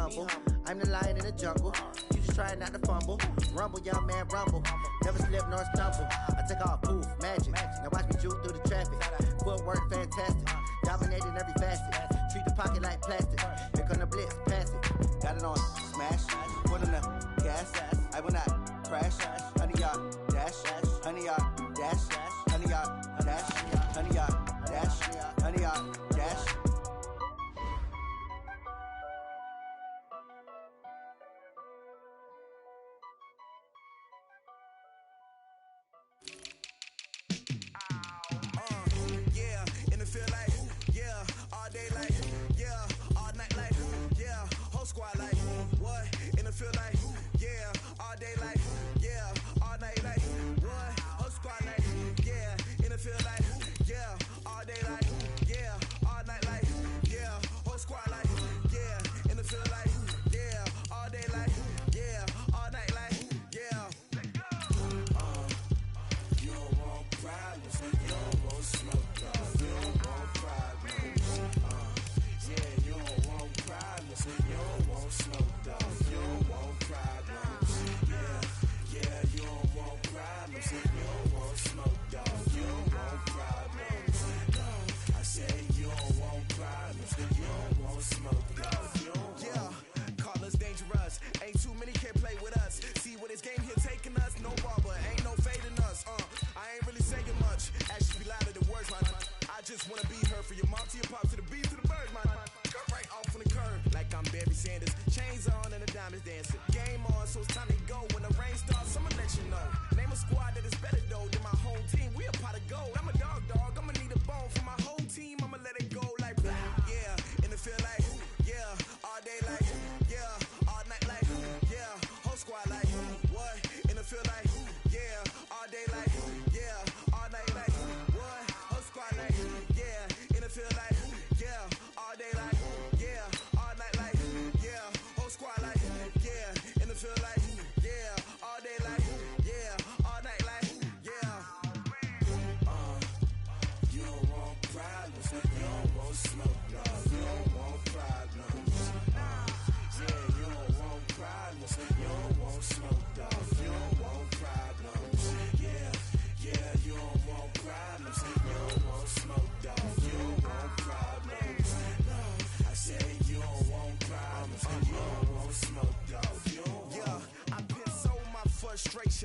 humble. I'm the lion in the jungle. You just trying not to fumble. Rumble, young man, rumble. Never slip nor stumble. I take off, poof, magic. Now watch me juke through the traffic. Footwork fantastic. Dominating every facet. Treat the pocket like plastic. Here come the blitz, pass it. Got it on, smash. Put in the gas. I will not crash. 100-yard dash. 100-yard dash. 100-yard dash. 100-yard dash. 100-yard dash.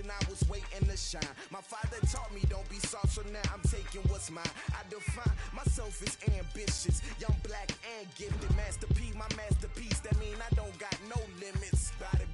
I was waiting to shine. My father taught me don't be soft, so now I'm taking what's mine. I define myself as ambitious, young, black, and gifted. Masterpiece, my masterpiece. That mean I don't got no limits. Bout it,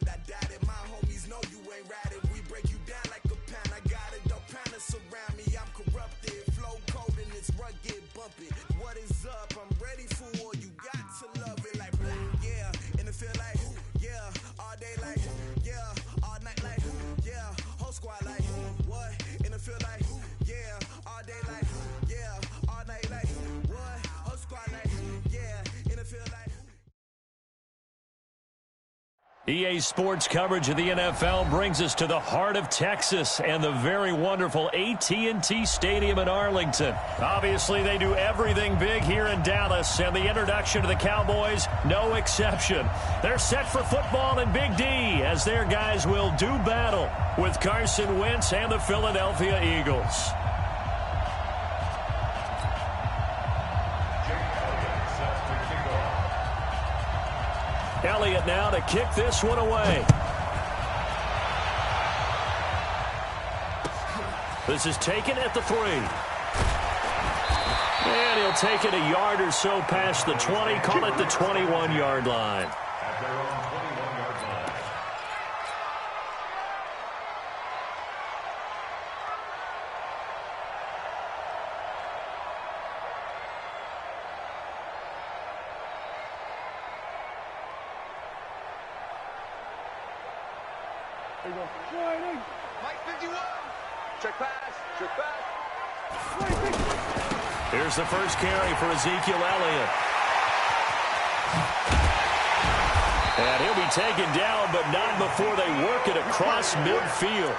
I doubt it. My homies know you ain't ride it. We break you down like a pound. I got it, don't pound us around me. I'm corrupted, flow cold and it's rugged, bump it. What is up? I'm ready for war. You got to love it like black, yeah. And it feel like, yeah, all day like, yeah, all night like, yeah, whole squad like, what? And it feel like, yeah, all day like, yeah, all night like, what? Whole squad like, yeah, and it feel like. EA Sports coverage of the NFL brings us to the heart of Texas and the very wonderful AT&T Stadium in Arlington. Obviously, they do everything big here in Dallas, and the introduction to the Cowboys, no exception. They're set for football in Big D as their guys will do battle with Carson Wentz and the Philadelphia Eagles. Elliott now to kick this one away. This is taken at the 3. And he'll take it a yard or so past the 20, call it the 21-yard line. Here's the first carry for Ezekiel Elliott. And he'll be taken down, but not before they work it across midfield.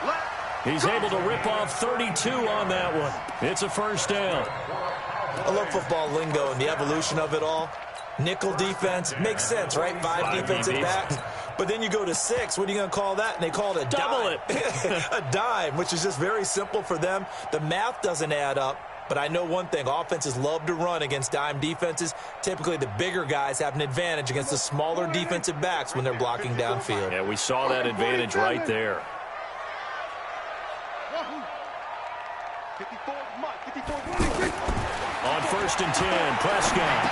He's able to rip off 32 on that one. It's a first down. I love football lingo and the evolution of it all. Nickel defense makes sense, right? Five defensive backs. But then you go to 6. What are you going to call that? And they call it a double dime. A dime, which is just very simple for them. The math doesn't add up. But I know one thing, offenses love to run against dime defenses. Typically, the bigger guys have an advantage against the smaller defensive backs when they're blocking downfield. Yeah, we saw that advantage right there. On 1st and 10, Prescott.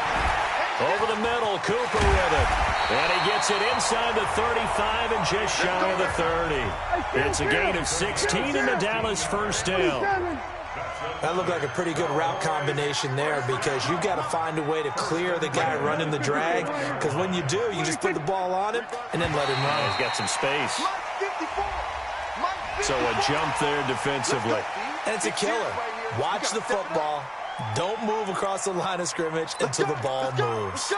Over the middle, Cooper with it. And he gets it inside the 35 and just shy of the 30. It's a gain of 16 in the Dallas first down. That looked like a pretty good route combination there because you've got to find a way to clear the guy running the drag, because when you do, you just put the ball on him and then let him run. He's got some space. So a jump there defensively. And it's a killer. Watch the football. Don't move across the line of scrimmage until the ball moves.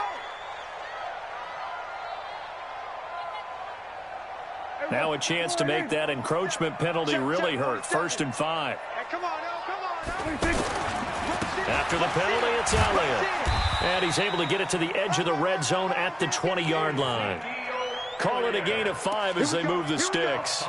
Now a chance to make that encroachment penalty really hurt. 1st and 5. After the penalty, it's Elliott. And he's able to get it to the edge of the red zone at the 20-yard line. Call it a gain of 5 as they move the sticks.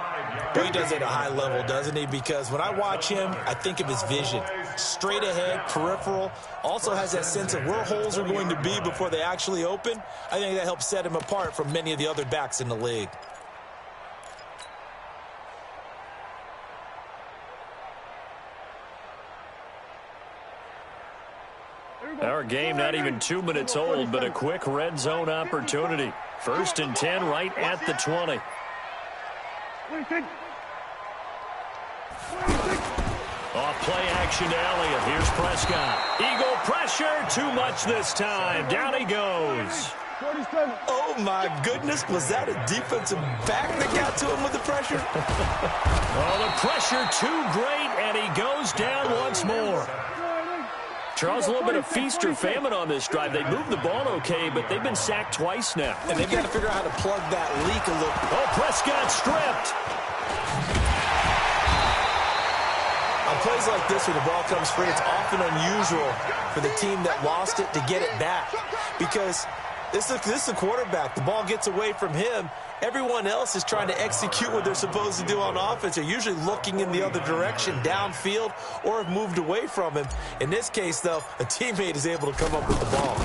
Well, he does it at a high level, doesn't he? Because when I watch him, I think of his vision. Straight ahead, peripheral. Also has that sense of where holes are going to be before they actually open. I think that helps set him apart from many of the other backs in the league. Our game not even 2 minutes old, but a quick red zone opportunity. 1st and 10 right at the 20. Off play action to Elliott. Here's Prescott. Eagle pressure. Too much this time. Down he goes. Oh, my goodness. Was that a defensive back that got to him with the pressure? Oh, the pressure too great, and he goes down once more. Charles, a little bit of feast or famine on this drive. They moved the ball okay, but they've been sacked twice now. And they've got to figure out how to plug that leak a little. Oh, Prescott stripped. On plays like this where the ball comes free, it's often unusual for the team that lost it to get it back. Because this is the quarterback. The ball gets away from him. Everyone else is trying to execute what they're supposed to do on offense. They're usually looking in the other direction, downfield, or have moved away from him. In this case, though, a teammate is able to come up with the ball.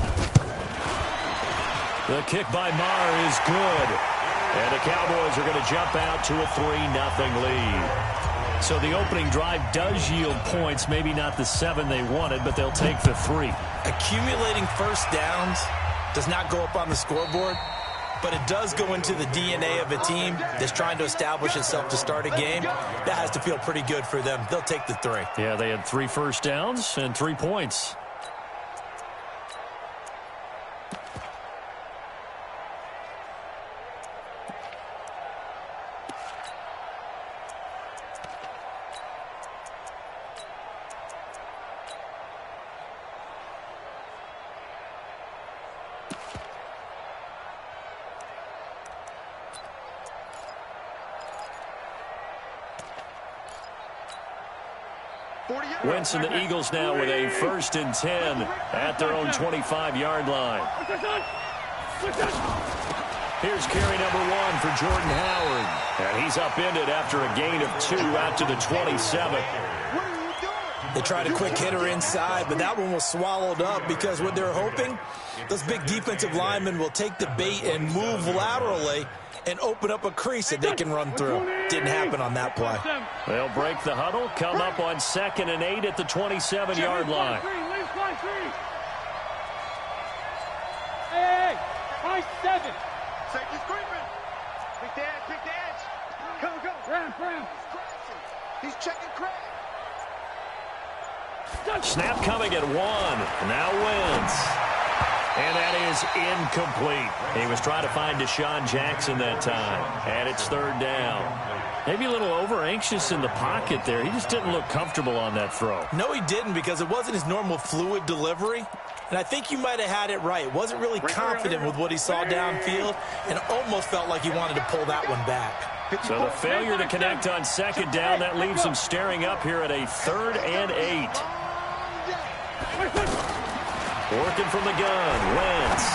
The kick by Maher is good. And the Cowboys are going to jump out to a 3-0 lead. So the opening drive does yield points, maybe not the 7 they wanted, but they'll take the 3. Accumulating first downs does not go up on the scoreboard, but it does go into the DNA of a team that's trying to establish itself to start a game. That has to feel pretty good for them. They'll take the 3. Yeah, they had 3 first downs and 3 points. Wentz and the Eagles now with a 1st and 10 at their own 25-yard line. Here's carry number 1 for Jordan Howard. And he's upended after a gain of 2 out to the 27. They tried a quick hitter inside, but that one was swallowed up because what they're hoping, those big defensive linemen will take the bait and move laterally and open up a crease that they can run through. Didn't happen on that play. They'll break the huddle, come up on 2nd and 8 at the 27-yard line. Hey, high 7. Safety's creeping. Pick the edge. Go. Ram. He's checking Craig. Snap coming at 1. Now Wentz. And that is incomplete. He was trying to find Deshaun Jackson that time. And it's 3rd down. Maybe a little over-anxious in the pocket there. He just didn't look comfortable on that throw. No, he didn't, because it wasn't his normal fluid delivery. And I think you might have had it right. Wasn't really confident with what he saw downfield and almost felt like he wanted to pull that one back. So the failure to connect on 2nd down, that leaves him staring up here at a 3rd and 8. Working from the gun, Wentz.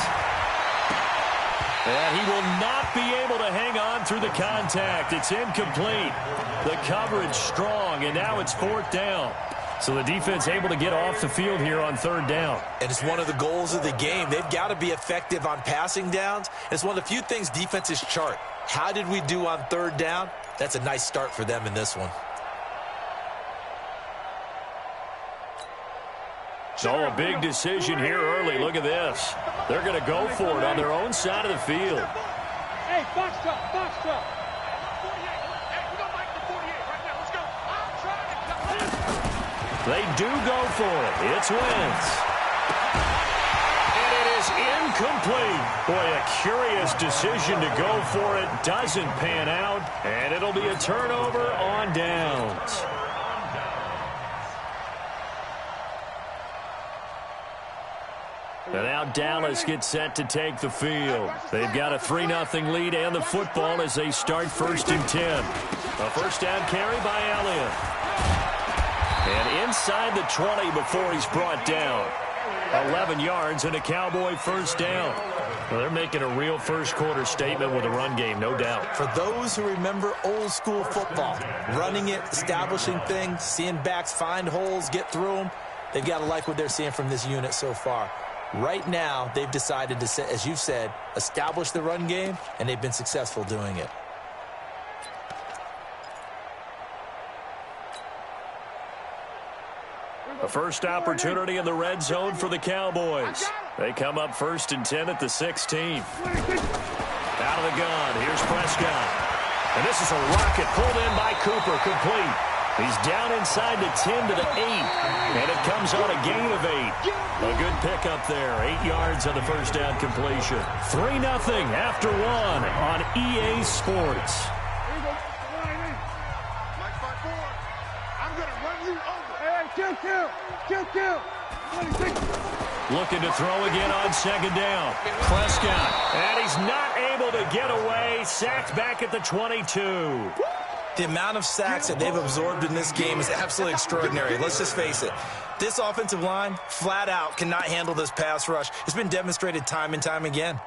And he will not be able to hang on through the contact. It's incomplete. The coverage strong, and now it's 4th down. So the defense able to get off the field here on 3rd down. And it's one of the goals of the game. They've got to be effective on passing downs. It's one of the few things defenses chart. How did we do on 3rd down? That's a nice start for them in this one. So a big decision here early. Look at this. They're going to go for it on their own side of the field. Hey, box truck, box truck. 48. Hey, we don't like the 48 right now. Let's go. I'm trying to come. They do go for it. It's Wentz. And it is incomplete. Boy, a curious decision to go for it. Doesn't pan out. And it'll be a turnover on downs. And now Dallas gets set to take the field. They've got a 3-0 lead and the football as they start 1st and 10. A first down carry by Elliott. And inside the 20 before he's brought down. 11 yards and a Cowboy first down. Well, they're making a real first quarter statement with a run game, no doubt. For those who remember old school football, running it, establishing things, seeing backs find holes, get through them, they've got to like what they're seeing from this unit so far. Right now, they've decided to, as you've said, establish the run game, and they've been successful doing it. A first opportunity in the red zone for the Cowboys. They come up 1st and 10 at the 16. Out of the gun, here's Prescott. And this is a rocket pulled in by Cooper, complete. He's down inside the 10 to the 8, and it comes on a gain of 8. A good pickup there, 8 yards on the first down completion. 3-0 after 1 on EA Sports. I'm going to run you over. Hey, kill. Looking to throw again on 2nd down. Prescott, and he's not able to get away. Sacked back at the 22. The amount of sacks that they've absorbed in this game is absolutely extraordinary. Let's just face it. This offensive line, flat out, cannot handle this pass rush. It's been demonstrated time and time again.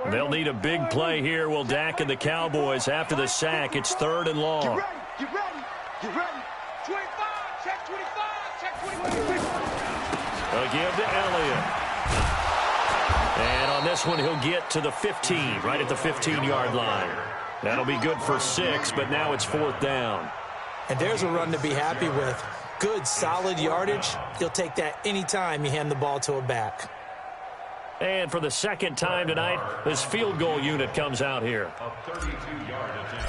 They'll need a big play here. Will Dak and the Cowboys after the sack. It's 3rd and long. Get ready. 25, check 25. They'll give to Elliott. And on this one, he'll get to the 15, right at the 15-yard line. That'll be good for 6, but now it's 4th down. And there's a run to be happy with. Good, solid yardage. You'll take that anytime you hand the ball to a back. And for the 2nd time tonight, this field goal unit comes out here. A 32-yard attempt.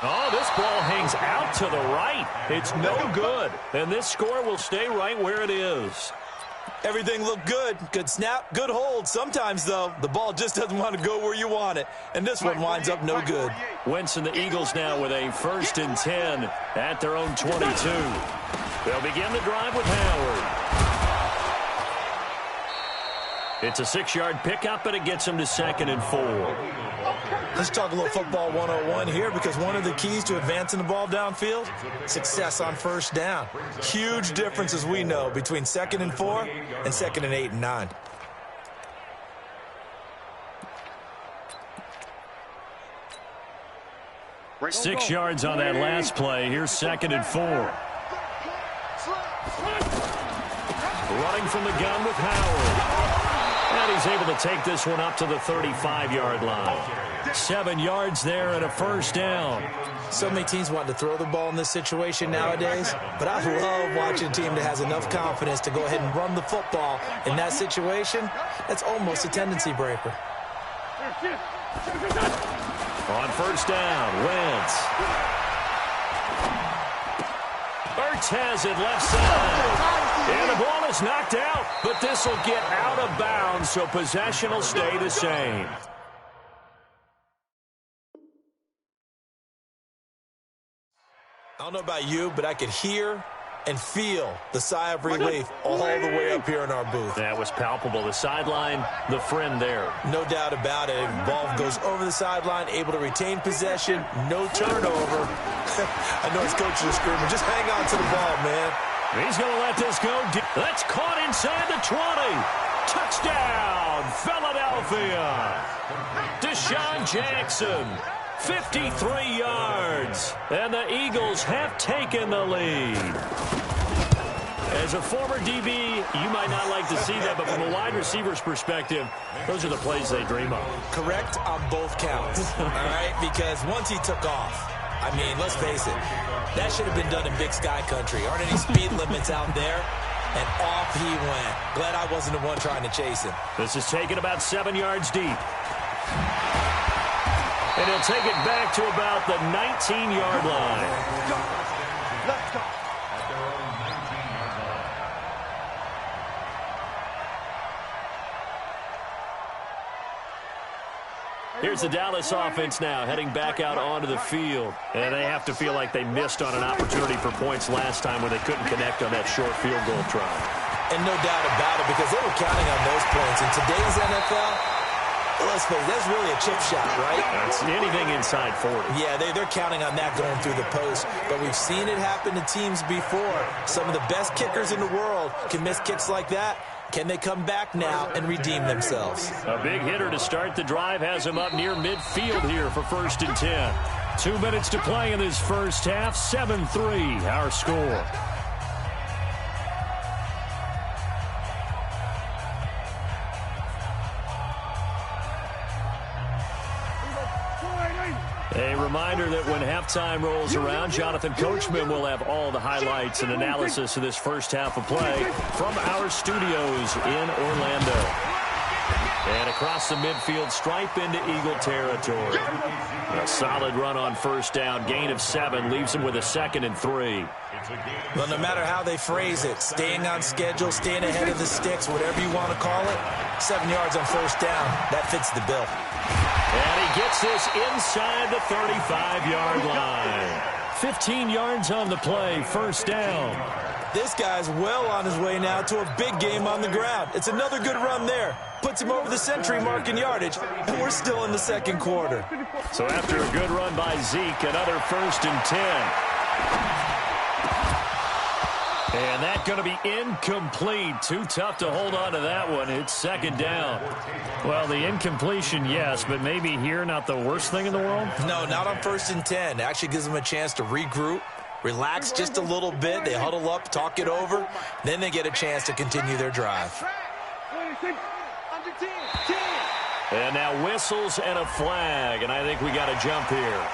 Oh, this ball hangs out to the right. It's no good. And this score will stay right where it is. Everything looked good. Good snap, good hold. Sometimes, though, the ball just doesn't want to go where you want it. And this one winds up no good. Wentz and the Eagles now with a 1st and 10 at their own 22. They'll begin the drive with Howard. It's a 6-yard pickup, but it gets them to 2nd and 4. Let's talk a little football 101 here, because one of the keys to advancing the ball downfield, success on first down. Huge difference, as we know, between 2nd and 4 and 2nd and 8 and 9. Six yards on that last play. Here's 2nd and 4. Running from the gun with Howard. And he's able to take this one up to the 35-yard line. 7 yards there and a first down. So many teams want to throw the ball in this situation nowadays, but I love watching a team that has enough confidence to go ahead and run the football in that situation. That's almost a tendency breaker. On first down, Wentz. Ertz has it left side. And the ball is knocked out, but this will get out of bounds, so possession will stay the same. I don't know about you, but I could hear and feel the sigh of relief all the way up here in our booth. That was palpable. The sideline, the friend there. No doubt about it. The ball goes over the sideline, able to retain possession, no turnover. I know his coach is screaming, just hang on to the ball, man. He's going to let this go. That's caught inside the 20. Touchdown, Philadelphia. Deshaun Jackson, 53 yards. And the Eagles have taken the lead. As a former DB, you might not like to see that, but from a wide receiver's perspective, those are the plays they dream of. Correct on both counts, all right? Because once he took off, I mean, let's face it, that should have been done in Big Sky Country. Aren't any speed limits out there? And off he went. Glad I wasn't the one trying to chase him. This is taken about 7 yards deep. And he'll take it back to about the 19-yard line. Let's go. Here's the Dallas offense now heading back out onto the field. And they have to feel like they missed on an opportunity for points last time when they couldn't connect on that short field goal try. And no doubt about it, because they were counting on those points. In today's NFL, let's face it, that's really a chip shot, right? That's anything inside 40. Yeah, they're counting on that going through the post. But we've seen it happen to teams before. Some of the best kickers in the world can miss kicks like that. Can they come back now and redeem themselves? A big hitter to start the drive has him up near midfield here for 1st and 10. 2 minutes to play in this first half. 7-3 our score. A reminder that when halftime rolls around, Jonathan Coachman will have all the highlights and analysis of this first half of play from our studios in Orlando. And across the midfield stripe into Eagle territory. A solid run on first down. Gain of 7 leaves him with a 2nd and 3. Well, no matter how they phrase it, staying on schedule, staying ahead of the sticks, whatever you want to call it, 7 yards on first down, that fits the bill. And he gets this inside the 35-yard line. 15 yards on the play, first down. This guy's well on his way now to a big game on the ground. It's another good run there. Puts him over the century mark in yardage, and we're still in the second quarter. So after a good run by Zeke, another 1st and 10. And that's going to be incomplete. Too tough to hold on to that one. It's 2nd down. Well, the incompletion, yes, but maybe here not the worst thing in the world? No, not on 1st and 10. It actually gives them a chance to regroup, relax just a little bit. They huddle up, talk it over. Then they get a chance to continue their drive. And now whistles and a flag, and I think we got a jump here.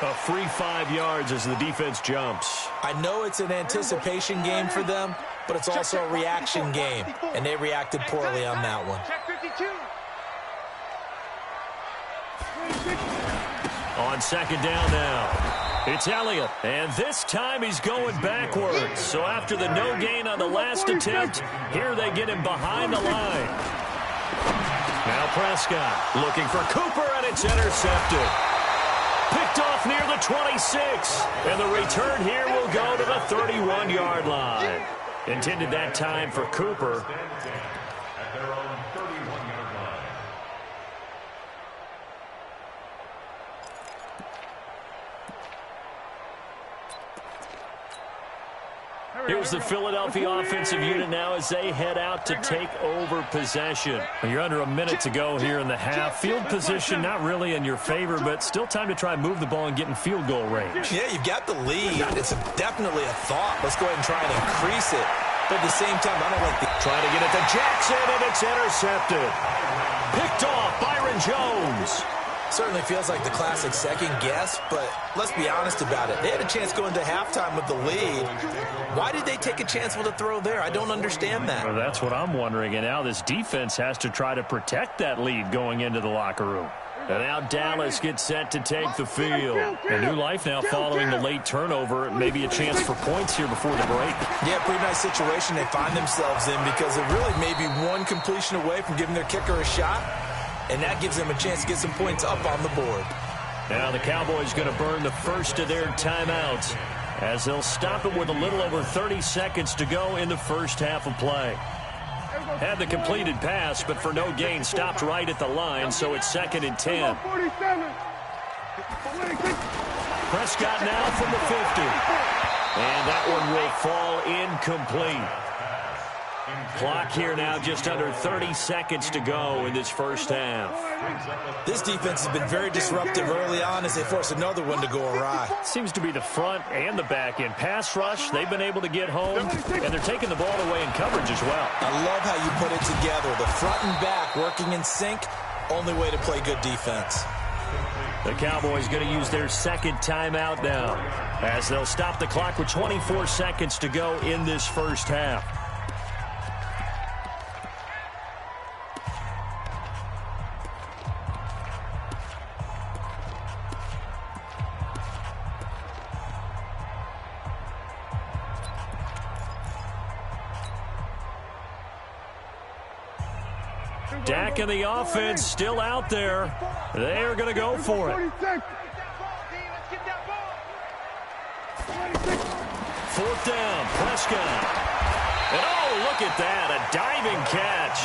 A free 5 yards as the defense jumps. I know it's an anticipation game for them, but it's also a reaction game, and they reacted poorly on that one. On 2nd down now, it's Elliott, and this time he's going backwards. So after the no gain on the last attempt, here they get him behind the line. Now Prescott looking for Cooper, and it's intercepted. Picked off near the 26. And the return here will go to the 31-yard line. Intended that time for Cooper. At their own 31-yard line. Here's the Philadelphia offensive unit now as they head out to take over possession. You're under a minute to go here in the half. Field position not really in your favor, but still time to try and move the ball and get in field goal range. Yeah, you've got the lead. It's definitely a thought. Let's go ahead and try and increase it. But at the same time, I don't like the... Trying to get it to Jackson, and it's intercepted. Picked off Byron Jones. Certainly feels like the classic second guess, but let's be honest about it. They had a chance going to halftime with the lead. Why did they take a chance with a throw there? I don't understand that. Well, that's what I'm wondering, and now this defense has to try to protect that lead going into the locker room. And now Dallas gets set to take the field. A new life now following the late turnover. Maybe a chance for points here before the break. Yeah, pretty nice situation they find themselves in because it really may be one completion away from giving their kicker a shot. And that gives them a chance to get some points up on the board. Now the Cowboys going to burn the first of their timeouts as they'll stop it with a little over 30 seconds to go in the first half of play. Had the completed pass, but for no gain, stopped right at the line, so it's 2nd and 10. Prescott now from the 50. And that one will fall incomplete. Clock here now just under 30 seconds to go in this first half. This defense has been very disruptive early on as they force another one to go awry. Seems to be the front and the back end. Pass rush, they've been able to get home, and they're taking the ball away in coverage as well. I love how you put it together. The front and back working in sync, only way to play good defense. The Cowboys going to use their second timeout now as they'll stop the clock with 24 seconds to go in this first half. Dak and the offense still out there. They are going to go for it. Fourth down, Prescott. And oh, look at that, a diving catch.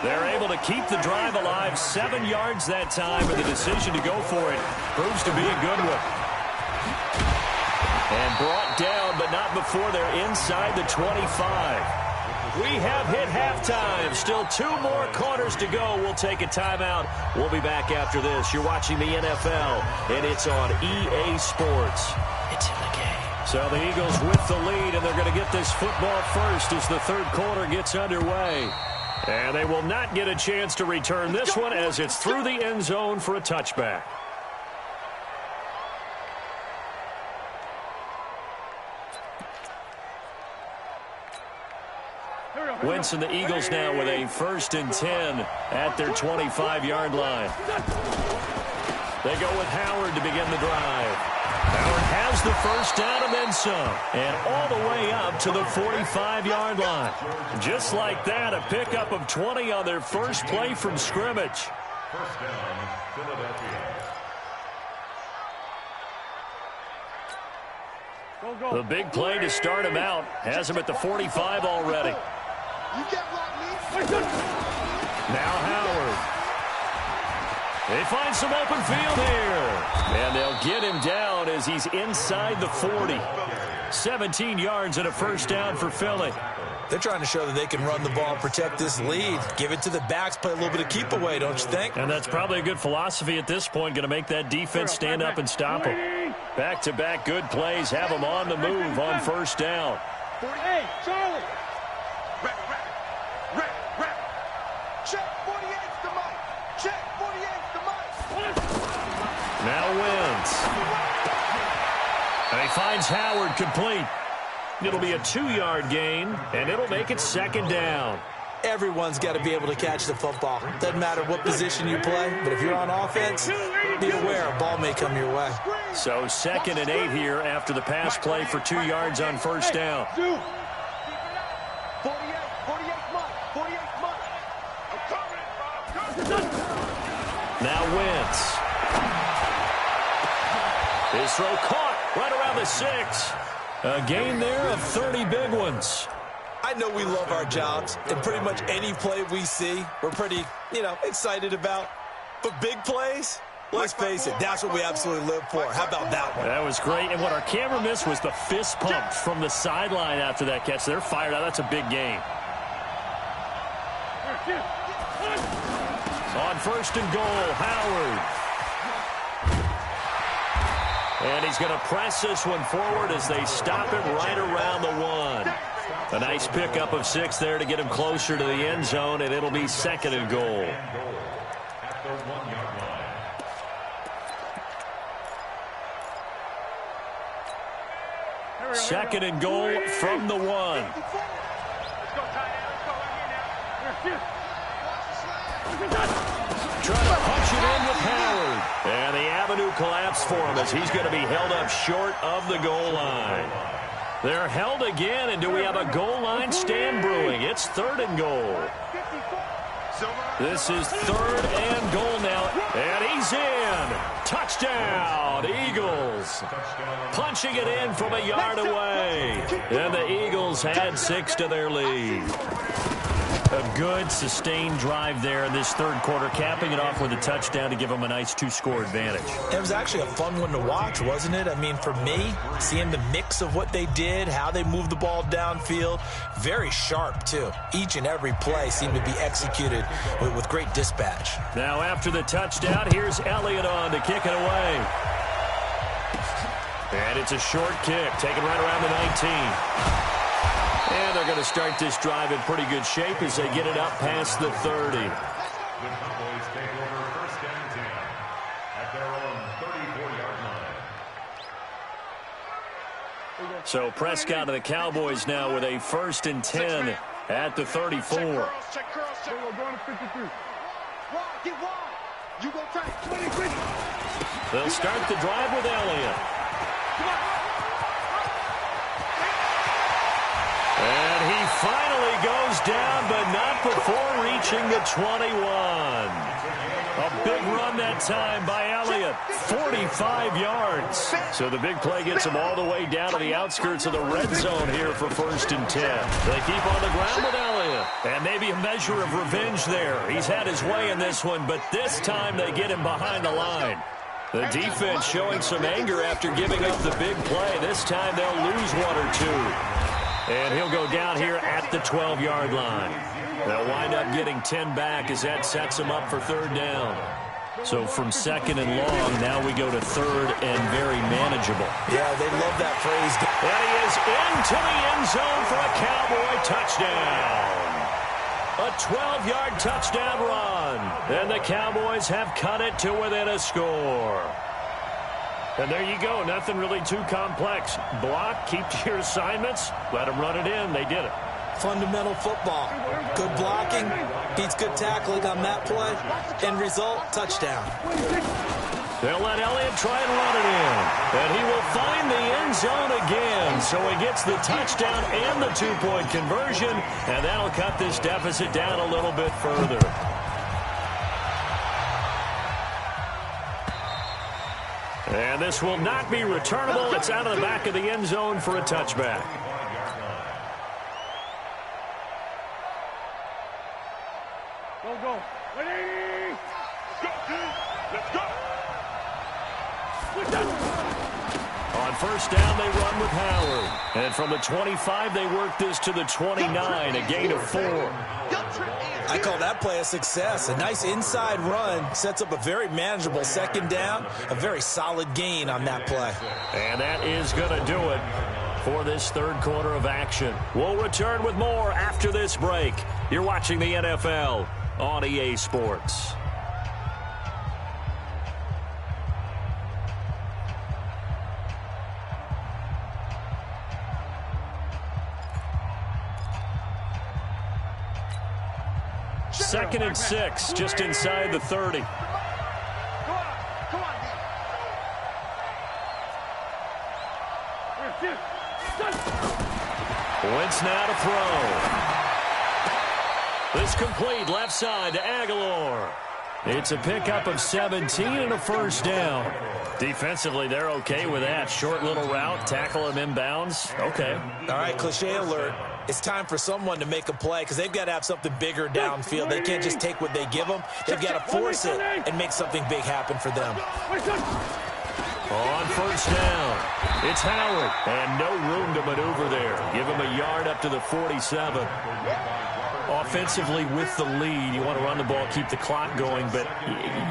They're able to keep the drive alive, 7 yards that time, and the decision to go for it proves to be a good one. And brought down, but not before they're inside the 25. We have hit halftime. Still 2 more quarters to go. We'll take a timeout. We'll be back after this. You're watching the NFL, and it's on EA Sports. It's in the game. So the Eagles with the lead, and they're going to get this football first as the third quarter gets underway. And they will not get a chance to return this one as it's through the end zone for a touchback. Wentz and the Eagles now with a 1st and 10 at their 25-yard line. They go with Howard to begin the drive. Howard has the first down and then some. And all the way up to the 45-yard line. Just like that, a pickup of 20 on their first play from scrimmage. First down, Philadelphia. The big play to start him out has him at the 45 already. Now Howard. They find some open field here. And they'll get him down as he's inside the 40. 17 yards and a first down for Philly. They're trying to show that they can run the ball, protect this lead. Give it to the backs, play a little bit of keep away, don't you think? And that's probably a good philosophy at this point, going to make that defense stand up and stop them. Back-to-back good plays have them on the move on first down. Hey, Charlie. Check 48's the mic. Check 48's the mic. Now Wentz. And he finds Howard complete. It'll be a 2-yard gain, and it'll make it second down. Everyone's got to be able to catch the football. Doesn't matter what position you play, but if you're on offense, be aware a ball may come your way. So 2nd and 8 here after the pass play for 2 yards on first down. 48 Mike. Now Wentz. His throw caught right around the 6. A gain there of 30 big ones. I know we love our jobs, and pretty much any play we see, we're pretty, excited about. But big plays, let's face it, that's what we absolutely live for. How about that one? That was great, and what our camera missed was the fist pump from the sideline after that catch. They're fired out. That's a big gain. On 1st and goal, Howard. And he's going to press this one forward as they stop him right around the 1. A nice pickup of 6 there to get him closer to the end zone, and it'll be 2nd and goal. At the 1-yard line. 2nd and goal from the 1. Let's go, tight end. Let's go right here now. Trying to punch it in with Howard. And the avenue collapsed for him as he's going to be held up short of the goal line. They're held again, and do we have a goal line stand brewing? It's 3rd and goal. This is 3rd and goal now, and he's in. Touchdown, Eagles. Punching it in from a yard away. And the Eagles had 6 to their lead. A A good, sustained drive there in this third quarter, capping it off with a touchdown to give them a nice 2-score advantage. It was actually a fun one to watch, wasn't it? I mean, for me, seeing the mix of what they did, how they moved the ball downfield, very sharp, too. Each and every play seemed to be executed with great dispatch. Now, after the touchdown, here's Elliott on to kick it away. And it's a short kick, taken right around the 19. And they're going to start this drive in pretty good shape as they get it up past the 30. The Cowboys take over first and 10 at their own 34-yard line. So Prescott of the Cowboys now with a 1st and 10 at the 34. Check curls, check curls, check. We're going to 53. Wide, get wide. You go tight. 20. They'll start the drive with Elliott. And he finally goes down, but not before reaching the 21. A big run that time by Elliott, 45 yards. So the big play gets him all the way down to the outskirts of the red zone here for 1st and 10. They keep on the ground with Elliott. And maybe a measure of revenge there. He's had his way in this one, but this time they get him behind the line. The defense showing some anger after giving up the big play. This time they'll lose 1 or 2. And he'll go down here at the 12-yard line. They'll wind up getting 10 back as that sets them up for 3rd down. So from 2nd and long, now we go to 3rd and very manageable. Yeah, they love that phrase. And he is into the end zone for a Cowboy touchdown. A 12-yard touchdown run. And the Cowboys have cut it to within a score. And there you go. Nothing really too complex. Block, keep to your assignments, let them run it in. They did it. Fundamental football. Good blocking, beats good tackling on that play. End result, touchdown. They'll let Elliott try and run it in. And he will find the end zone again. So he gets the touchdown and the 2-point conversion. And that'll cut this deficit down a little bit further. And this will not be returnable. It's out of the back of the end zone for a touchback. Go. Ready? Let's go. On 1st down, they run with Howard. And from the 25, they work this to the 29, a gain of 4. I call that play a success. A nice inside run sets up a very manageable 2nd down. A very solid gain on that play. And that is going to do it for this 3rd quarter of action. We'll return with more after this break. You're watching the NFL on EA Sports. Second and 6, just inside the 30. Come on. Wentz now to throw. This complete left side to Aguilar. It's a pickup of 17 and a 1st down. Defensively, they're okay with that. Short little route, tackle him inbounds. Okay. All right, cliche alert. It's time for someone to make a play because they've got to have something bigger downfield. They can't just take what they give them. They've got to force it and make something big happen for them. On 1st down, it's Howard. And no room to maneuver there. Give him a yard up to the 47. Offensively with the lead, you want to run the ball, keep the clock going, but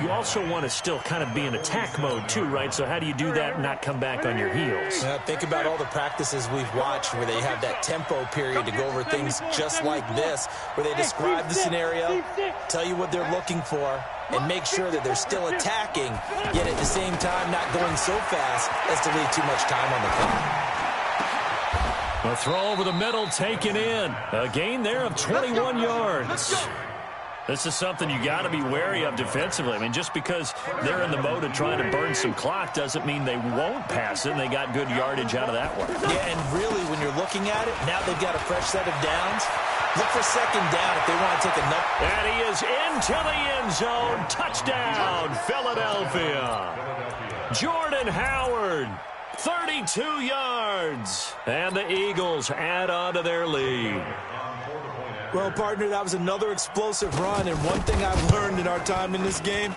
you also want to still kind of be in attack mode too, right? So how do you do that and not come back on your heels? Think about all the practices we've watched where they have that tempo period to go over things just like this, where they describe the scenario, tell you what they're looking for, and make sure that they're still attacking, yet at the same time not going so fast as to leave too much time on the clock. A throw over the middle taken in. A gain there of 21 yards. This is something you got to be wary of defensively. I mean, just because they're in the mode of trying to burn some clock doesn't mean they won't pass it, and they got good yardage out of that one. Yeah, and really, when you're looking at it, now they've got a fresh set of downs. Look for 2nd down if they want to take another. And he is into the end zone. Touchdown, Philadelphia. Jordan Howard, 32 yards. And the Eagles add on to their lead. Well, partner, that was another explosive run, and one thing I've learned in our time in this game,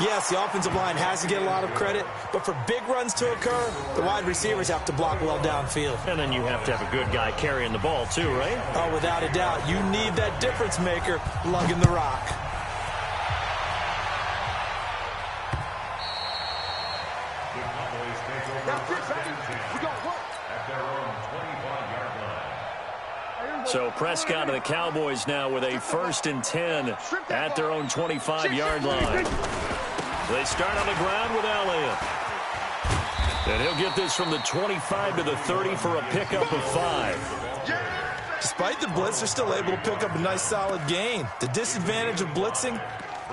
yes, the offensive line has to get a lot of credit, but for big runs to occur, the wide receivers have to block well downfield. And then you have to have a good guy carrying the ball too, right? Oh, without a doubt. You need that difference maker lugging the rock. The Cowboys take over first and 10 at their own 25-yard line. So Prescott and the Cowboys now with a 1st and 10 at their own 25-yard line. They start on the ground with Elliott. And he'll get this from the 25 to the 30 for a pickup of 5. Despite the blitz, they're still able to pick up a nice solid gain. The disadvantage of blitzing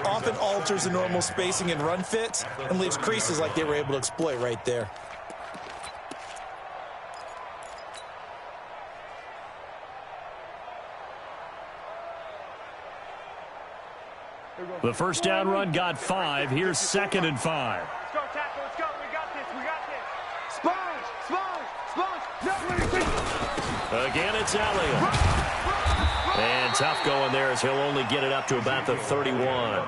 often alters the normal spacing and run fits and leaves creases like they were able to exploit right there. The first down run got 5. Here's 2nd and 5. Let's go, tackle. Let's go. We got this. We got this. Sponge. Sponge. Sponge. Again, it's Elliott. And tough going there as he'll only get it up to about the 31.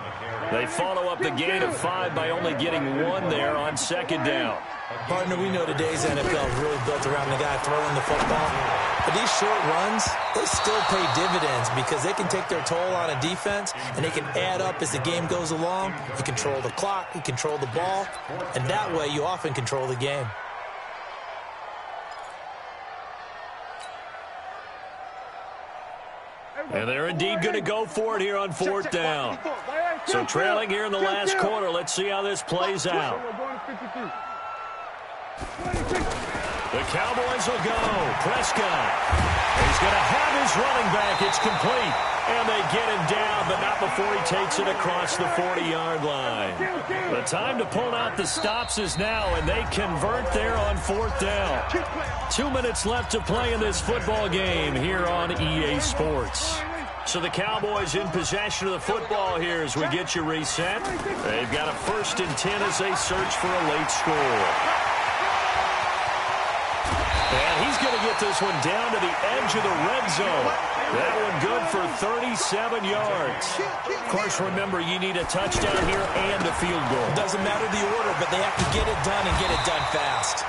They follow up the gain of 5 by only getting 1 there on 2nd down. Partner, we know today's NFL is really built around the guy throwing the football. But these short runs, they still pay dividends because they can take their toll on a defense and they can add up as the game goes along. You control the clock, you control the ball, and that way you often control the game. And they're indeed going to go for it here on 4th down. So trailing here in the last quarter. Let's see how this plays out. The Cowboys will go. Prescott. He's going to have his running back. It's complete. And they get him down, but not before he takes it across the 40-yard line. The time to pull out the stops is now, and they convert there on 4th down. 2 minutes left to play in this football game here on EA Sports. So the Cowboys in possession of the football here as we get you reset. They've got a 1st and 10 as they search for a late score. And he's going to get this one down to the edge of the red zone. That one good for 37 yards. Of course, remember, you need a touchdown here and a field goal. Doesn't matter the order, but they have to get it done and get it done fast.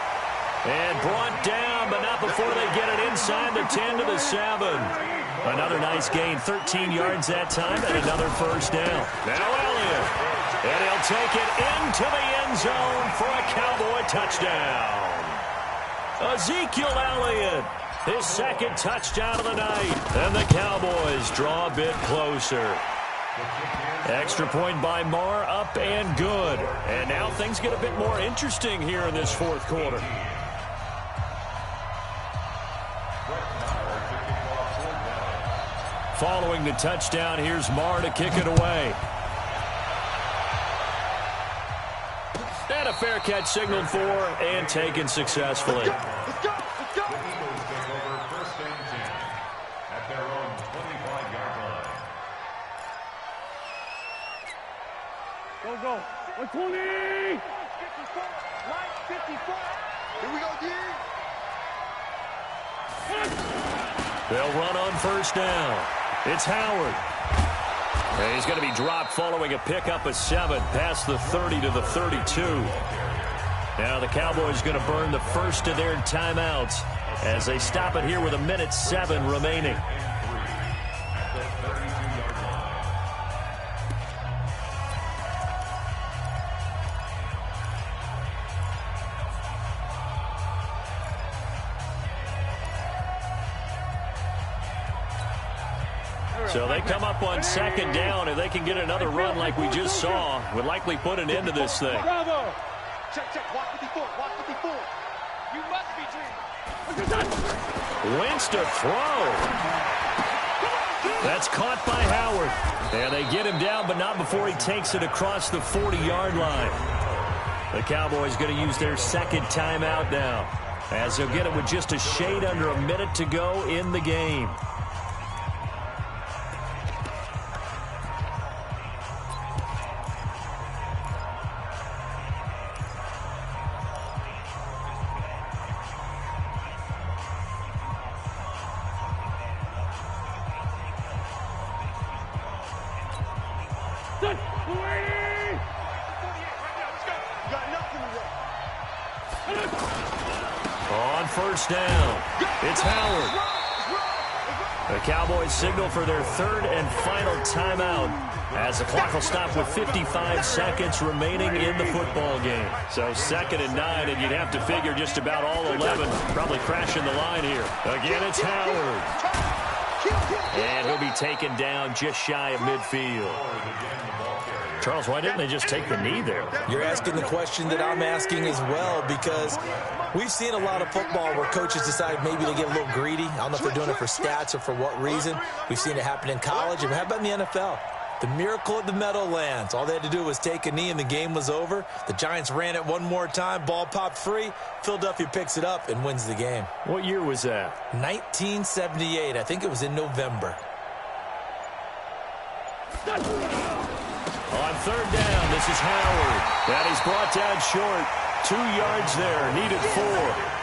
And brought down, but not before they get it inside the 10 to the 7. Another nice gain, 13 yards that time, and another 1st down. Now Elliott. And he'll take it into the end zone for a Cowboy touchdown. Ezekiel Elliott, his 2nd touchdown of the night. And the Cowboys draw a bit closer. Extra point by Marr, up and good. And now things get a bit more interesting here in this 4th quarter. Following the touchdown, here's Marr to kick it away. And a fair catch signaled for and taken successfully. Take over 1st and 10 at their own 25-yard line. Go. 120. 54. Right, 54. Here we go, D. They'll run on 1st down. It's Howard. And he's going to be dropped following a pickup of 7 past the 30 to the 32. Now the Cowboys going to burn the 1st of their timeouts as they stop it here with 1:07 remaining. So they come up on 2nd down, and they can get another run like we just saw. Would likely put an end to this thing. Bravo. Check. Walk 54. You must be dreaming. Wentz to throw. That's caught by Howard. And they get him down, but not before he takes it across the 40-yard line. The Cowboys going to use their 2nd timeout now, as they'll get it with just a shade under a minute to go in the game. first down. It's Howard. The Cowboys signal for their third and final timeout as the clock will stop with 55 seconds remaining in the football game. So 2nd and 9, and you'd have to figure just about all 11 probably crashing the line here. Again, it's Howard. And he'll be taken down just shy of midfield. Charles, why didn't they just take the knee there? You're asking the question that I'm asking as well, because we've seen a lot of football where coaches decide maybe to get a little greedy. I don't know if they're doing it for stats or for what reason. We've seen it happen in college. And how about in the NFL? The miracle of the Meadowlands. All they had to do was take a knee and the game was over. The Giants ran it one more time. Ball popped free. Philadelphia picks it up and wins the game. What year was that? 1978. I think it was in November. On 3rd down, this is Howard. And he's brought down short. 2 yards there. Needed 4.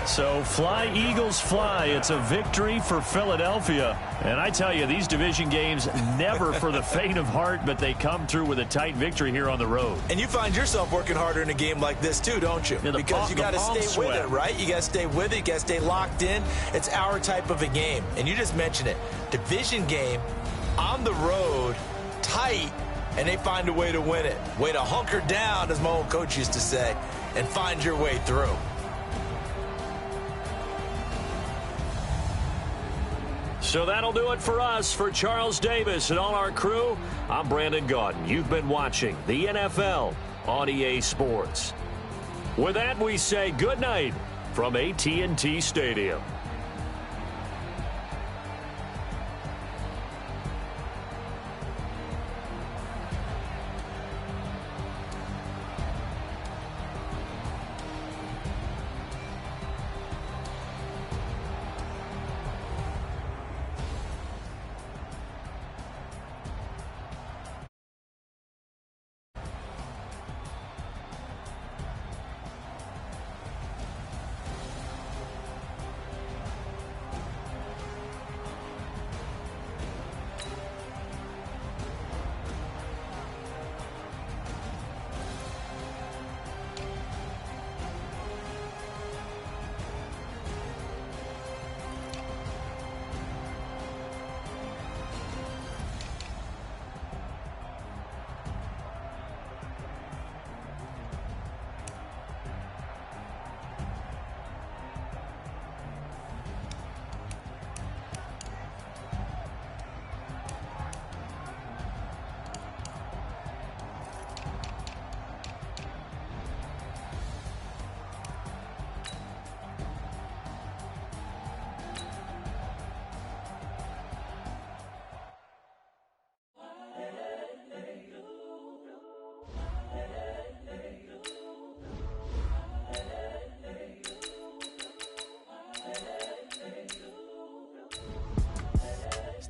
So fly, Eagles, fly. It's a victory for Philadelphia. And I tell you, these division games never for the faint of heart, but they come through with a tight victory here on the road. And you find yourself working harder in a game like this too, don't you? Yeah, because you got to stay with it, right? You got to stay with it. You got to stay locked in. It's our type of a game. And you just mentioned it. Division game, on the road, tight, and they find a way to win it. Way to hunker down, as my old coach used to say, and find your way through. So that'll do it for us. For Charles Davis and all our crew, I'm Brandon Gaudin. You've been watching the NFL on EA Sports. With that, we say good night from AT&T Stadium.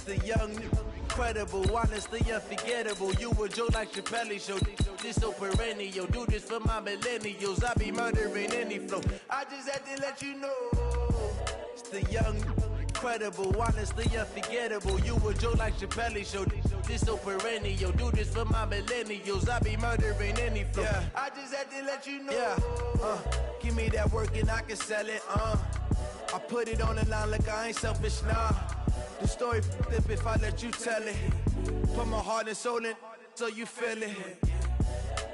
The young, incredible, honestly unforgettable. You a Joe like Chappelle show. This so perennial. Do this for my millennials. I be murdering any flow. I just had to let you know. It's the young, incredible, honestly unforgettable. You a Joe like Chappelle show. This so perennial. Do this for my millennials. I be murdering any flow. Yeah. I just had to let you know. Yeah. Give me that work and I can sell it. I put it on the line like I ain't selfish, nah. The story flip if I let you tell it. Put my heart and soul in so you feel it.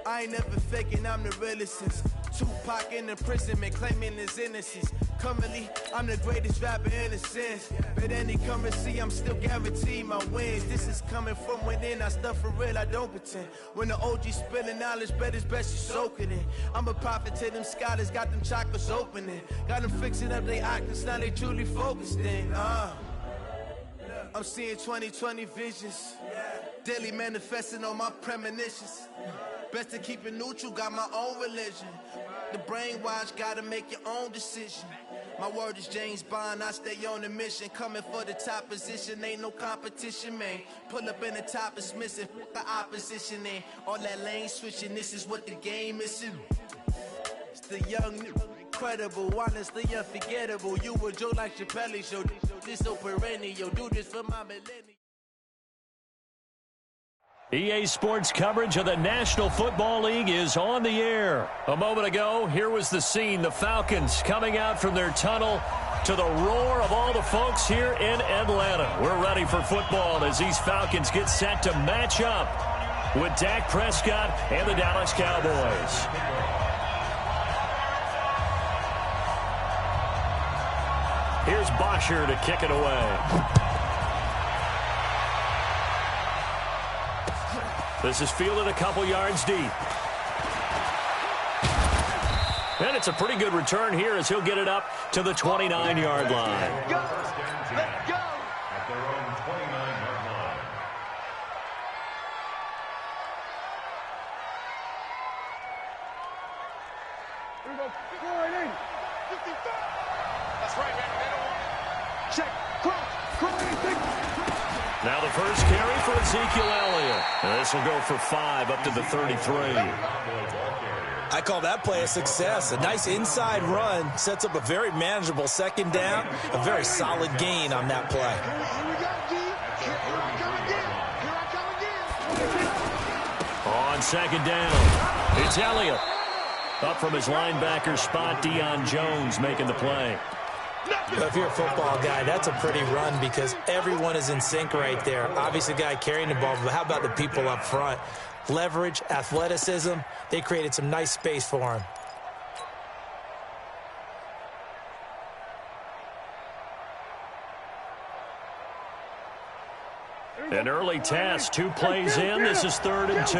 I ain't never faking, I'm the realest since Tupac in imprisonment, claiming his innocence. Currently, I'm the greatest rapper in a sense. But any currency, I'm still guaranteed my wins. This is coming from within, I stuff for real, I don't pretend. When the OG spilling knowledge, bet it's best you soak it in. I'm a prophet to them scholars, got them chakras opening. Got them fixing up their octaves, now they truly focused in. I'm seeing 2020 visions. Daily manifesting on my premonitions. Best to keep it neutral, got my own religion. The brainwash, gotta make your own decision. My word is James Bond, I stay on a mission. Coming for the top position, ain't no competition, man. Pull up in the top is missing, the opposition in. All that lane switching, this is what the game is. It's the young, incredible, honestly unforgettable. You a Joe like Chappelle show. This so perennial, do this for my millennial. EA Sports coverage of the National Football League is on the air. A moment ago, here was the scene. The Falcons coming out from their tunnel to the roar of all the folks here in Atlanta. We're ready for football as these Falcons get set to match up with Dak Prescott and the Dallas Cowboys. Here's Bosher to kick it away. This is fielded a couple yards deep. And it's a pretty good return here as he'll get it up to the 29-yard line. Let's go. At their own 29-yard line. Here we go. Go right in. 55. That's right, man. They don't want it. Check. Cross. Now the first carry for Ezekiel Elliott. And this will go for 5 up to the 33. I call that play a success. A nice inside run sets up a very manageable second down. A very solid gain on that play. Here we go, G. Here I come again. Here I come again. On second down, it's Elliott. Up from his linebacker spot, Deion Jones making the play. But if you're a football guy, that's a pretty run because everyone is in sync right there. Obviously, the guy carrying the ball, but how about the people up front? Leverage, athleticism, they created some nice space for him. An early task, 2 plays in. This is 3rd and 2.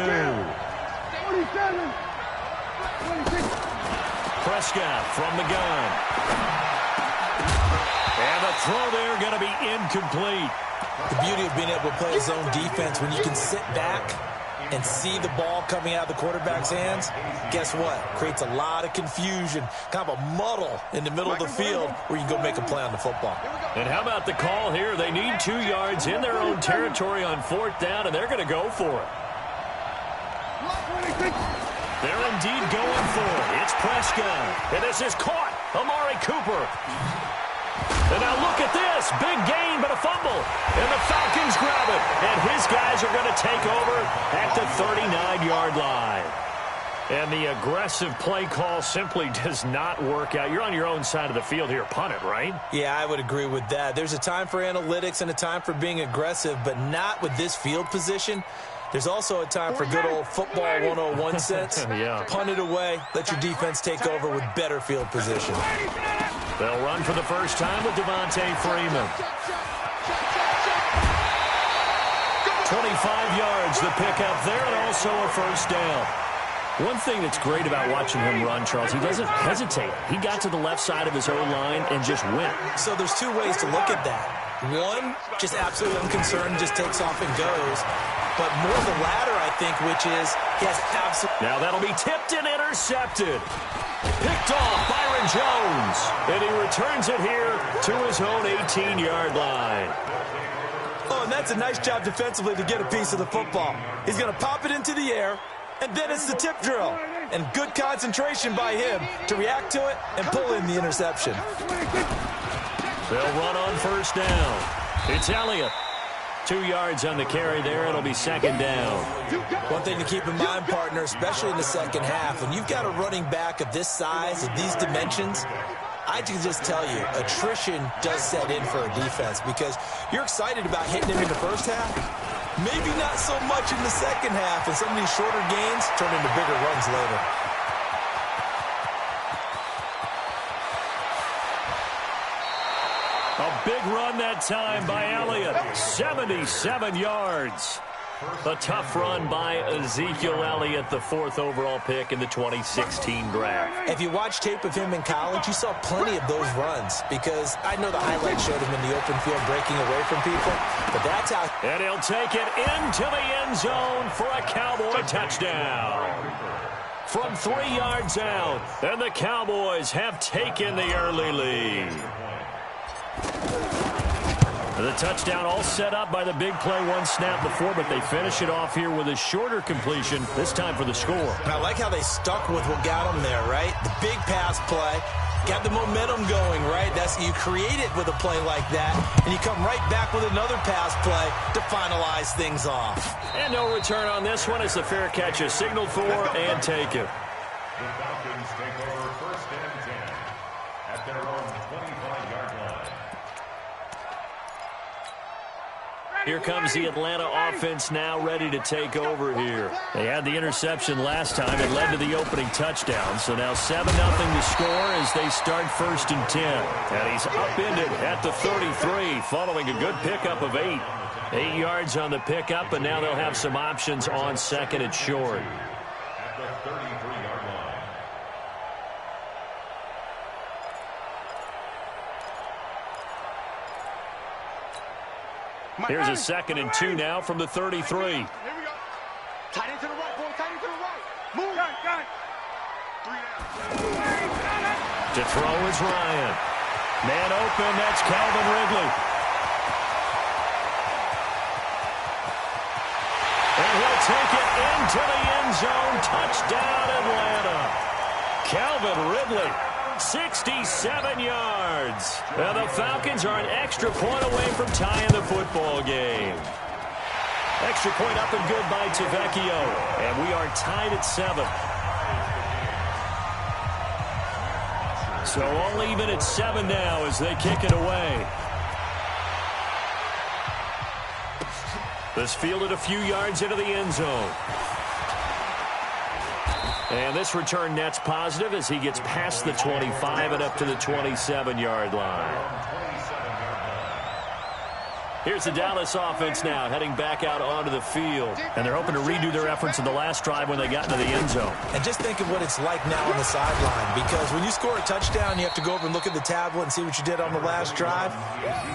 47. 26. Prescott from the gun. And the throw there going to be incomplete. The beauty of being able to play his own defense, when you can sit back and see the ball coming out of the quarterback's hands, guess what? Creates a lot of confusion, kind of a muddle in the middle of the field where you can go make a play on the football. And how about the call here? They need 2 yards in their own territory on 4th down, and they're going to go for it. They're indeed going for it. It's Prescott. And this is caught. Amari Cooper. And now look at this. Big gain, but a fumble. And the Falcons grab it. And his guys are going to take over at the 39-yard line. And the aggressive play call simply does not work out. You're on your own side of the field here. Punt it, right? Yeah, I would agree with that. There's a time for analytics and a time for being aggressive, but not with this field position. There's also a time for good old football 101 sense. Yeah. Punt it away. Let your defense take over with better field position. They'll run for the first time with Devontae Freeman. 25 yards the pickup there, and also a first down. One thing that's great about watching him run, Charles, he doesn't hesitate. He got to the left side of his O-line and just went. So there's 2 ways to look at that. One, just absolutely unconcerned, just takes off and goes. But more the latter, I think, which is he has absolutely... Now that'll be tipped and intercepted. Picked off Byron Jones. And he returns it here to his own 18-yard line. Oh, and that's a nice job defensively to get a piece of the football. He's going to pop it into the air, and then it's the tip drill. And good concentration by him to react to it and pull in the interception. They'll run on first down. It's Elliott. 2 yards on the carry there. It'll be second down. One thing to keep in mind, partner, especially in the second half, when you've got a running back of this size, of these dimensions, I can just tell you, attrition does set in for a defense because you're excited about hitting him in the first half. Maybe not so much in the second half, and some of these shorter gains turn into bigger runs later. A big run that time by Elliott. 77 yards. A tough run by Ezekiel Elliott, the 4th overall pick in the 2016 draft. If you watch tape of him in college, you saw plenty of those runs because I know the highlights showed him in the open field breaking away from people, but that's how... And he'll take it into the end zone for a Cowboy touchdown. From 3 yards out, and the Cowboys have taken the early lead. The touchdown all set up by the big play 1 snap before, but they finish it off here with a shorter completion, this time for the score. I like how they stuck with what got them there, right? The big pass play, got the momentum going, right? You create it with a play like that, and you come right back with another pass play to finalize things off. And no return on this one as the fair catch is signaled for and taken. The Falcons take over 1st and 10 at their own 25-yard line. Here comes the Atlanta offense now ready to take over here. They had the interception last time. It led to the opening touchdown. So now 7-0 to score as they start 1st and 10. And he's upended at the 33 following a good pickup of 8. 8 yards on the pickup, and now they'll have some options on 2nd and short. At the 33-yard line. Here's a 2nd and 2 now from the 33. Here we go. Tight end to the right, boy. Tight end to the right. Move. Got it. 3 down. To throw is Ryan. Man open, that's Calvin Ridley. And he'll take it into the end zone. Touchdown, Atlanta. Calvin Ridley, 67 yards. Now the Falcons are an extra point away from tying the football game. Extra point up and good by Tavecchio. And we are tied at 7. So all even at 7 now as they kick it away. This fielded a few yards into the end zone. And this return net's positive as he gets past the 25 and up to the 27-yard line. Here's the Dallas offense now heading back out onto the field. And they're hoping to redo their efforts in the last drive when they got into the end zone. And just think of what it's like now on the sideline, because when you score a touchdown, you have to go over and look at the tablet and see what you did on the last drive.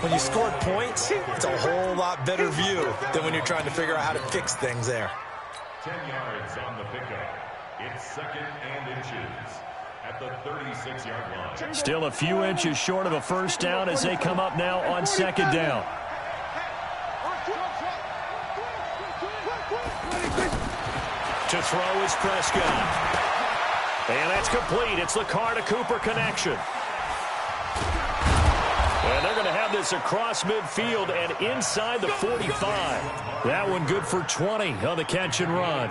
When you scored points, it's a whole lot better view than when you're trying to figure out how to fix things there. 10 yards on the pickup. It's 2nd and inches at the 36-yard line. Still a few inches short of a first down as they come up now on 2nd down. To throw is Prescott. And that's complete. It's the Carr to Cooper connection. And they're going to have this across midfield and inside the 45. That one good for 20 on the catch and run.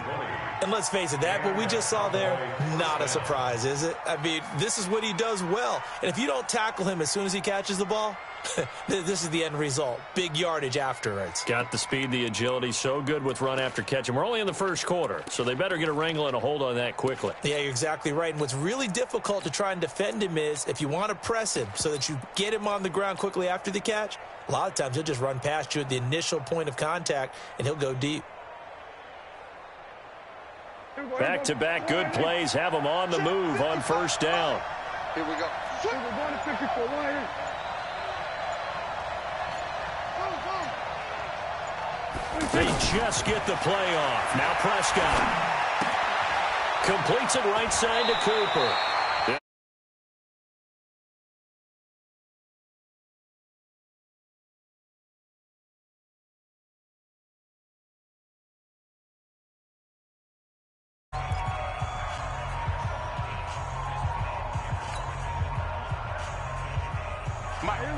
And let's face it, that what we just saw there, not a surprise, is it? I mean, this is what he does well. And if you don't tackle him as soon as he catches the ball, this is the end result. Big yardage afterwards. Got the speed, the agility, so good with run after catch. And we're only in the first quarter, so they better get a wrangle and a hold on that quickly. Yeah, you're exactly right. And what's really difficult to try and defend him is if you want to press him so that you get him on the ground quickly after the catch, a lot of times he'll just run past you at the initial point of contact, and he'll go deep. Back-to-back good plays have them on the move on first down. Here we go. We're going to 54. They just get the play off. Now Prescott completes it right side to Cooper.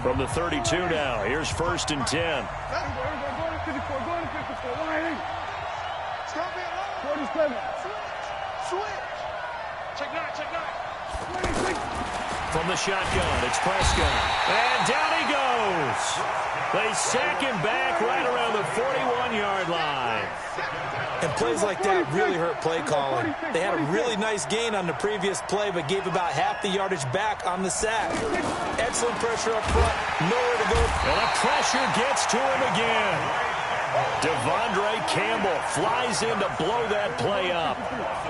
From the 32 now, here's 1st and 10. Going to 54. Stop it. 47. Switch. Check 9. From the shotgun, it's Prescott. And down he goes. They sack him back right around the 41-yard line. And plays like that really hurt play calling. They had a really nice gain on the previous play, but gave about half the yardage back on the sack. Excellent pressure up front. Nowhere to go. And the pressure gets to him again. Devondre Campbell flies in to blow that play up.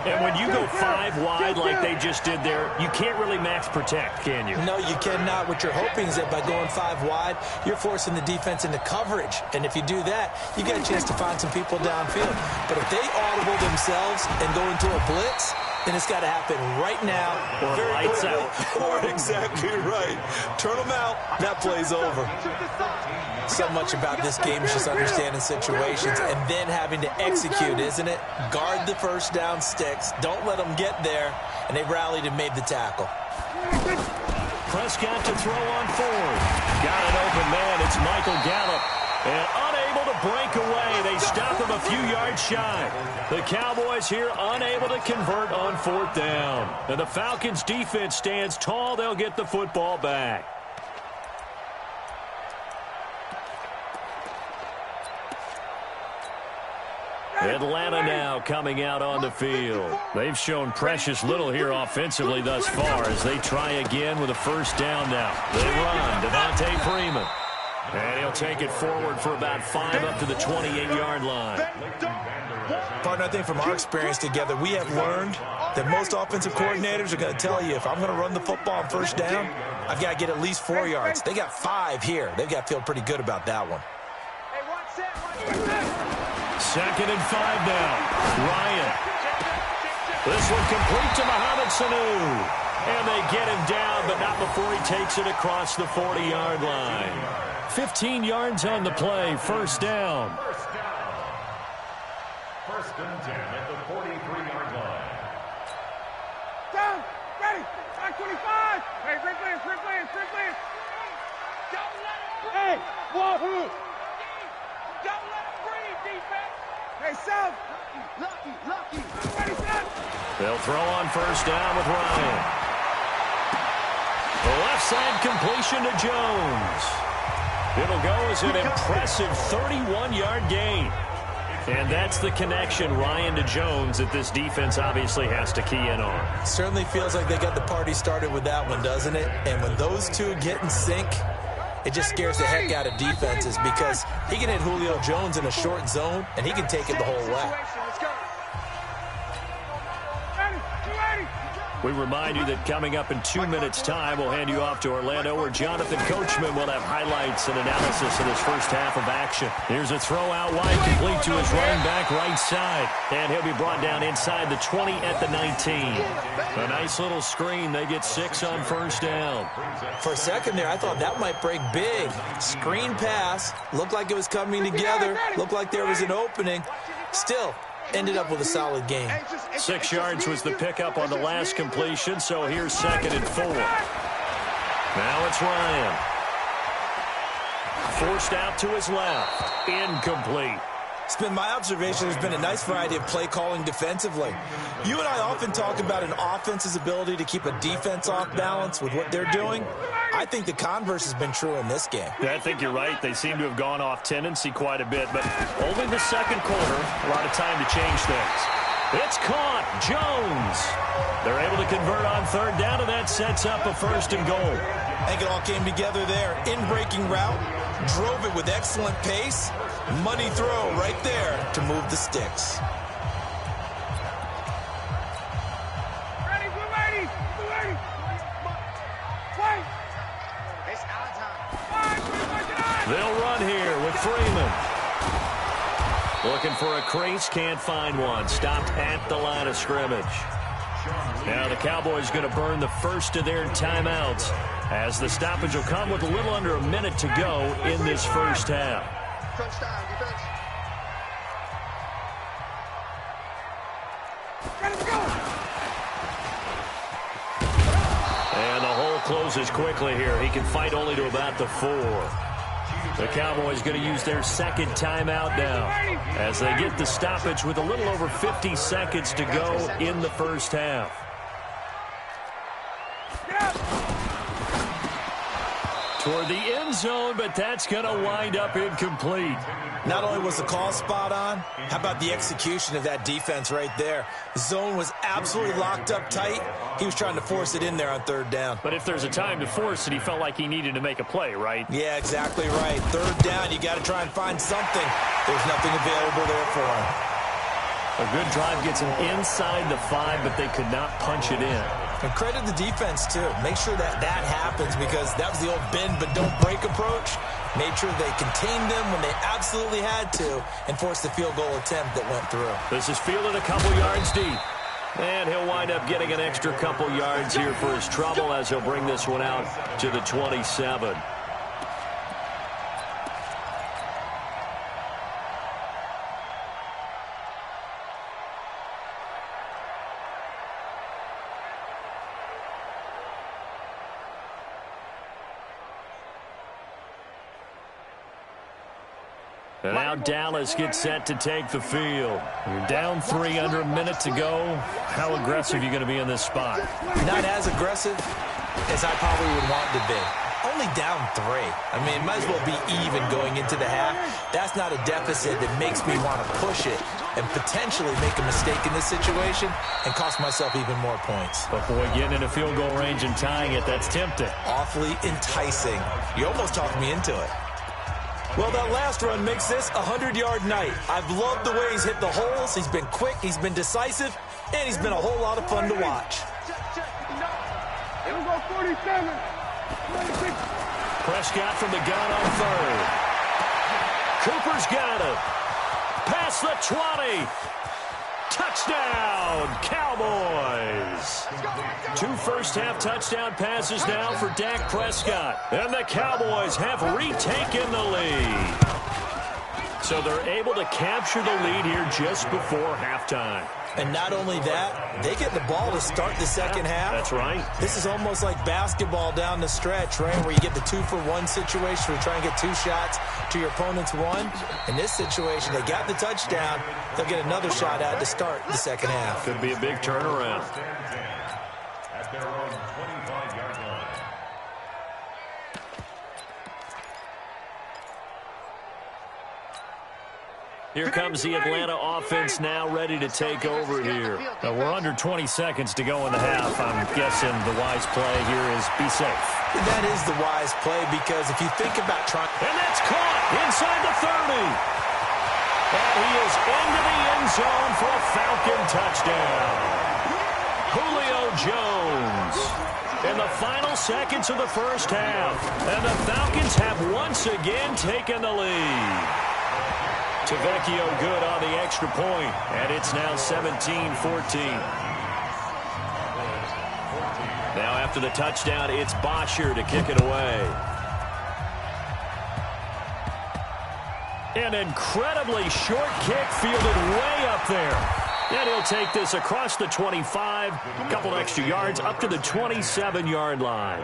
And when you go 5 wide like they just did there, you can't really max protect, can you? No, you cannot. What you're hoping is that by going 5 wide, you're forcing the defense into coverage. And if you do that, you get a chance to find some people downfield. But if they audible themselves and go into a blitz, then it's got to happen right now. Or lights out. Or exactly right. Turn them out. That play's over. So much about this game is just understanding situations and then having to execute, isn't it? Guard the first down sticks. Don't let them get there. And they rallied and made the tackle. Prescott to throw on fourth. Got an open man. It's Michael Gallup. And unable to break away. They stop him a few yards shy. The Cowboys here unable to convert on fourth down. And the Falcons' defense stands tall. They'll get the football back. Atlanta now coming out on the field. They've shown precious little here offensively thus far as they try again with a first down now. They run. Devontae Freeman. And he'll take it forward for about 5 up to the 28-yard line. Partner, I think from our experience together, we have learned that most offensive coordinators are going to tell you if I'm going to run the football on first down, I've got to get at least 4 yards. They got 5 here. They've got to feel pretty good about that one. 2nd and 5 now. Ryan. This one complete to Mohamed Sanu. And they get him down, but not before he takes it across the 40-yard line. 15 yards on the play. First down. First and 10 at the 43-yard line. Down. Ready. 25. Hey, free clear. Don't let him breathe. Hey, wahoo. Don't let him breathe, defense. Hey, South. Lucky. Ready, set. They'll throw on first down with Ryan. The left side completion to Jones. It'll go as an impressive 31-yard gain. And that's the connection, Ryan to Jones, that this defense obviously has to key in on. Certainly feels like they got the party started with that one, doesn't it? And when those two get in sync, it just scares the heck out of defenses because he can hit Julio Jones in a short zone, and he can take it the whole way. We remind you that coming up in 2 minutes' time, we'll hand you off to Orlando, where Jonathan Coachman will have highlights and analysis of this first half of action. Here's a throw out wide, complete to his running back right side. And he'll be brought down inside the 20 at the 19. A nice little screen. They get 6 on first down. For a second there, I thought that might break big. Screen pass. Looked like it was coming together. Looked like there was an opening. Still, ended up with a solid game. 6 yards was the pickup on the last completion, so here's 2nd and 4. Now it's Ryan. Forced out to his left. Incomplete. It's been my observation there's been a nice variety of play calling defensively. You and I often talk about an offense's ability to keep a defense off balance with what they're doing. I think the converse has been true in this game. Yeah, I think you're right. They seem to have gone off tendency quite a bit, but only the second quarter, a lot of time to change things. It's caught. Jones. They're able to convert on third down, and that sets up a 1st and goal. I think it all came together there. In-breaking route, drove it with excellent pace. Money throw right there to move the sticks. Ready. Wait. It's our time. They'll run here with Freeman. Looking for a crease, can't find one. Stopped at the line of scrimmage. Now the Cowboys going to burn the first of their timeouts as the stoppage will come with a little under a minute to go in this first half. And the hole closes quickly here. He can fight only to about the 4. The Cowboys going to use their second timeout now as they get the stoppage with a little over 50 seconds to go in the first half. Toward the end zone, but that's going to wind up incomplete. Not only was the call spot on, how about the execution of that defense right there? The zone was absolutely locked up tight. He was trying to force it in there on third down. But if there's a time to force it, he felt like he needed to make a play, right? Yeah, exactly right. Third down, you got to try and find something. There's nothing available there for him. A good drive gets him inside the 5, but they could not punch it in. And credit the defense, too. Make sure that happens because that was the old bend but don't break approach. Made sure they contained them when they absolutely had to and forced the field goal attempt that went through. This is fielded a couple yards deep. And he'll wind up getting an extra couple yards here for his trouble as he'll bring this one out to the 27. And now Dallas gets set to take the field. You're down 3 under a minute to go. How aggressive are you going to be in this spot? Not as aggressive as I probably would want to be. Only down 3. I mean, it might as well be even going into the half. That's not a deficit that makes me want to push it and potentially make a mistake in this situation and cost myself even more points. But, boy, getting into field goal range and tying it, that's tempting. Awfully enticing. You almost talked me into it. Well, that last run makes this a 100-yard night. I've loved the way he's hit the holes. He's been quick, he's been decisive, and he's been a whole lot of fun to watch. Here we go, 47. Prescott from the gun on third. Cooper's got it. Past the 20. Touchdown, Cowboys. 2 first-half touchdown passes now for Dak Prescott. And the Cowboys have retaken the lead. So they're able to capture the lead here just before halftime. And not only that, they get the ball to start the second half. That's right. This is almost like basketball down the stretch, right, where you get the 2-for-1 situation where you try and get 2 shots to your opponent's 1. In this situation, they got the touchdown. They'll get another shot out to start the second half. Could be a big turnaround. At their own 25-yard line. Here comes the Atlanta offense now ready to take over here. We're under 20 seconds to go in the half. I'm guessing the wise play here is be safe. That is the wise play because if you think about trying... And that's caught inside the 30. And he is into the end zone for a Falcon touchdown. Julio Jones in the final seconds of the first half. And the Falcons have once again taken the lead. Tavecchio good on the extra point, and it's now 17-14. Now after the touchdown, it's Bosher to kick it away. An incredibly short kick fielded way up there. And he'll take this across the 25, a couple extra yards up to the 27-yard line.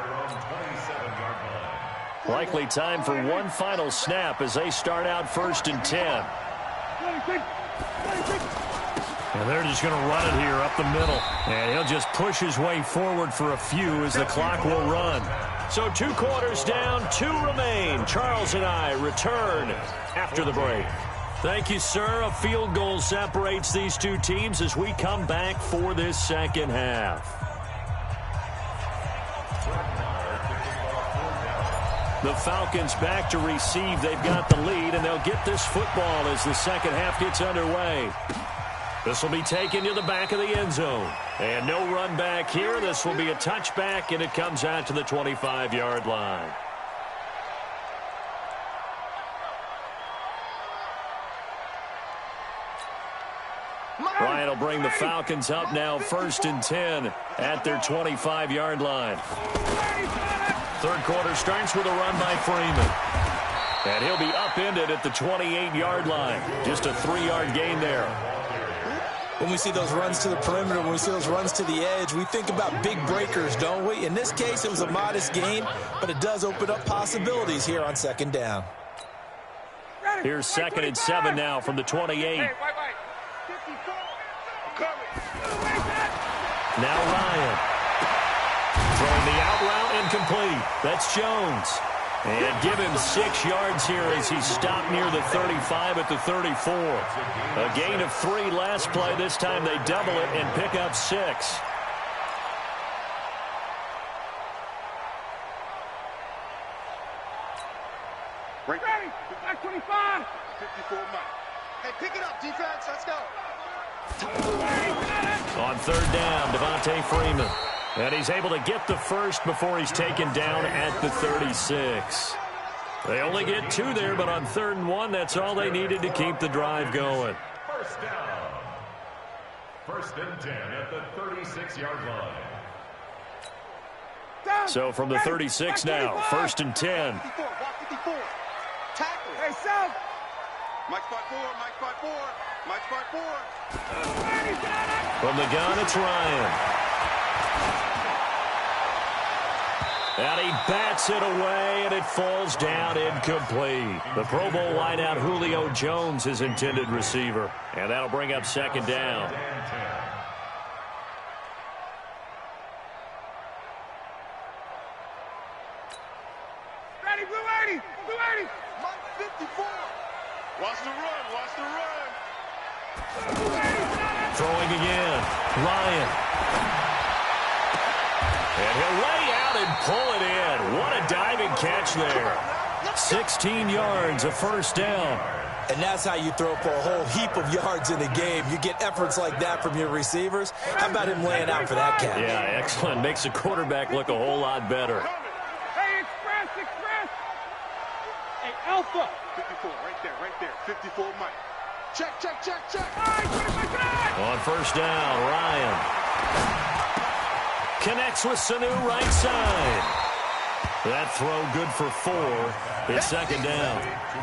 Likely time for one final snap as they start out 1st and 10. And they're just going to run it here up the middle. And he'll just push his way forward for a few as the clock will run. So 2 quarters down, 2 remain. Charles and I return after the break. Thank you, sir. A field goal separates these 2 teams as we come back for this second half. The Falcons back to receive. They've got the lead, and they'll get this football as the second half gets underway. This will be taken to the back of the end zone. And no run back here. This will be a touchback, and it comes out to the 25-yard line. Ryan will bring the Falcons up now 1st and 10 at their 25-yard line. Third quarter starts with a run by Freeman. And he'll be upended at the 28-yard line. Just a 3-yard gain there. When we see those runs to the perimeter, when we see those runs to the edge, we think about big breakers, don't we? In this case, it was a modest gain, but it does open up possibilities here on 2nd down. Here's 2nd and 7 now from the 28. Now Ryan. Throwing the out route incomplete. That's Jones. And give him 6 yards here as he stopped near the 35 at the 34. A gain of 3 last play. This time they double it and pick up 6. Ready. Back 25. 54 Mike. Hey, pick it up, defense. Let's go. On 3rd down, Devontae Freeman. And he's able to get the first before he's taken down at the 36. They only get 2 there, but on 3rd and 1, that's all they needed to keep the drive going. First down. 1st and 10 at the 36-yard line. So from the 36 now, 1st and 10. 54. Tackle. Hey, South. Mike spot 4. Mike spot 4. Mike spot 4. From the gun, it's Ryan. And he bats it away, and it falls down incomplete. The Pro Bowl wideout Julio Jones, his intended receiver. And that'll bring up second down. Ready, blue 80, blue 80. 54. Watch the run, watch the run. Throwing again. Ryan. And he'll lay out and pull it in. What a diving catch there. 16 yards, a first down. And that's how you throw for a whole heap of yards in a game. You get efforts like that from your receivers. How about him laying out for that catch? Yeah, excellent. Makes the quarterback look a whole lot better. Hey, express, express. Hey, Alpha. 54, right there. 54, Mike. Check. On first down, Ryan. Connects with Sanu right side. That throw good for 4. It's second down.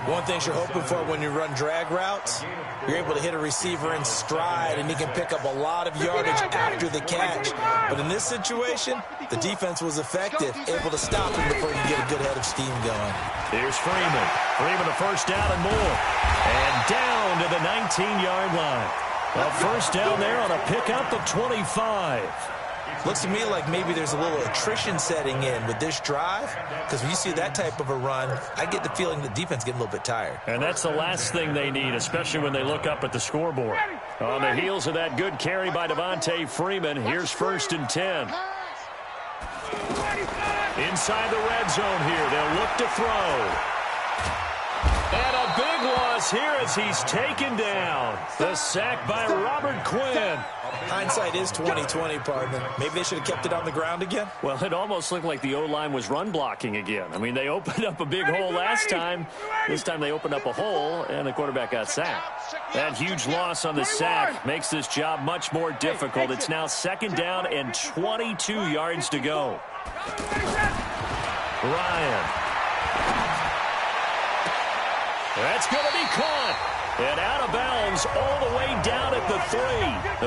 One thing you're hoping for when you run drag routes, you're able to hit a receiver in stride, and he can pick up a lot of yardage after the catch. But in this situation, the defense was effective, able to stop him before you get a good head of steam going. Here's Freeman. Freeman a first down and more. And down to the 19-yard line. A first down there on a pickup of 25. Looks to me like maybe there's a little attrition setting in with this drive, because when you see that type of a run, I get the feeling the defense getting a little bit tired. And that's the last thing they need, especially when they look up at the scoreboard. On the heels of that good carry by Devontae Freeman, here's first and 10. Inside the red zone here, they'll look to throw. And a big loss here as he's taken down. The sack by Robert Quinn. Hindsight is 20/20, partner. Maybe they should have kept it on the ground again. Well, it almost looked like the O-line was run blocking again. I mean, they opened up a big hole last time. This time they opened up a hole, and the quarterback got sacked. That huge loss on the sack makes this job much more difficult. It's now second down and 22 yards to go. Ryan. That's going to be caught. And out of bounds all the way down at the 3.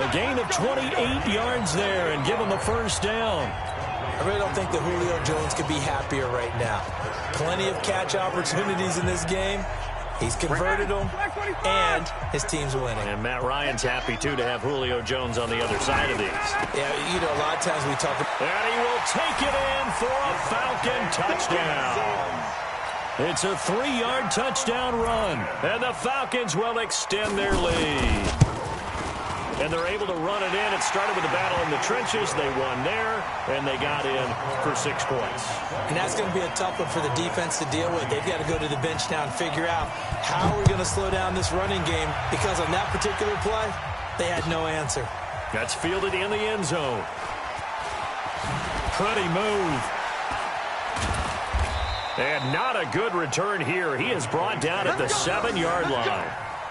A gain of 28 yards there and give him the first down. I really don't think that Julio Jones could be happier right now. Plenty of catch opportunities in this game. He's converted them, and his team's winning. And Matt Ryan's happy, too, to have Julio Jones on the other side of these. Yeah, you know, a lot of times we talk about... And he will take it in for a Falcon touchdown. It's a 3-yard touchdown run, and the Falcons will extend their lead. And they're able to run it in. It started with a battle in the trenches. They won there, and they got in for 6 points. And that's going to be a tough one for the defense to deal with. They've got to go to the bench now and figure out how we're going to slow down this running game, because on that particular play, they had no answer. That's fielded in the end zone. Pretty move. And not a good return here. He is brought down at the 7-yard line.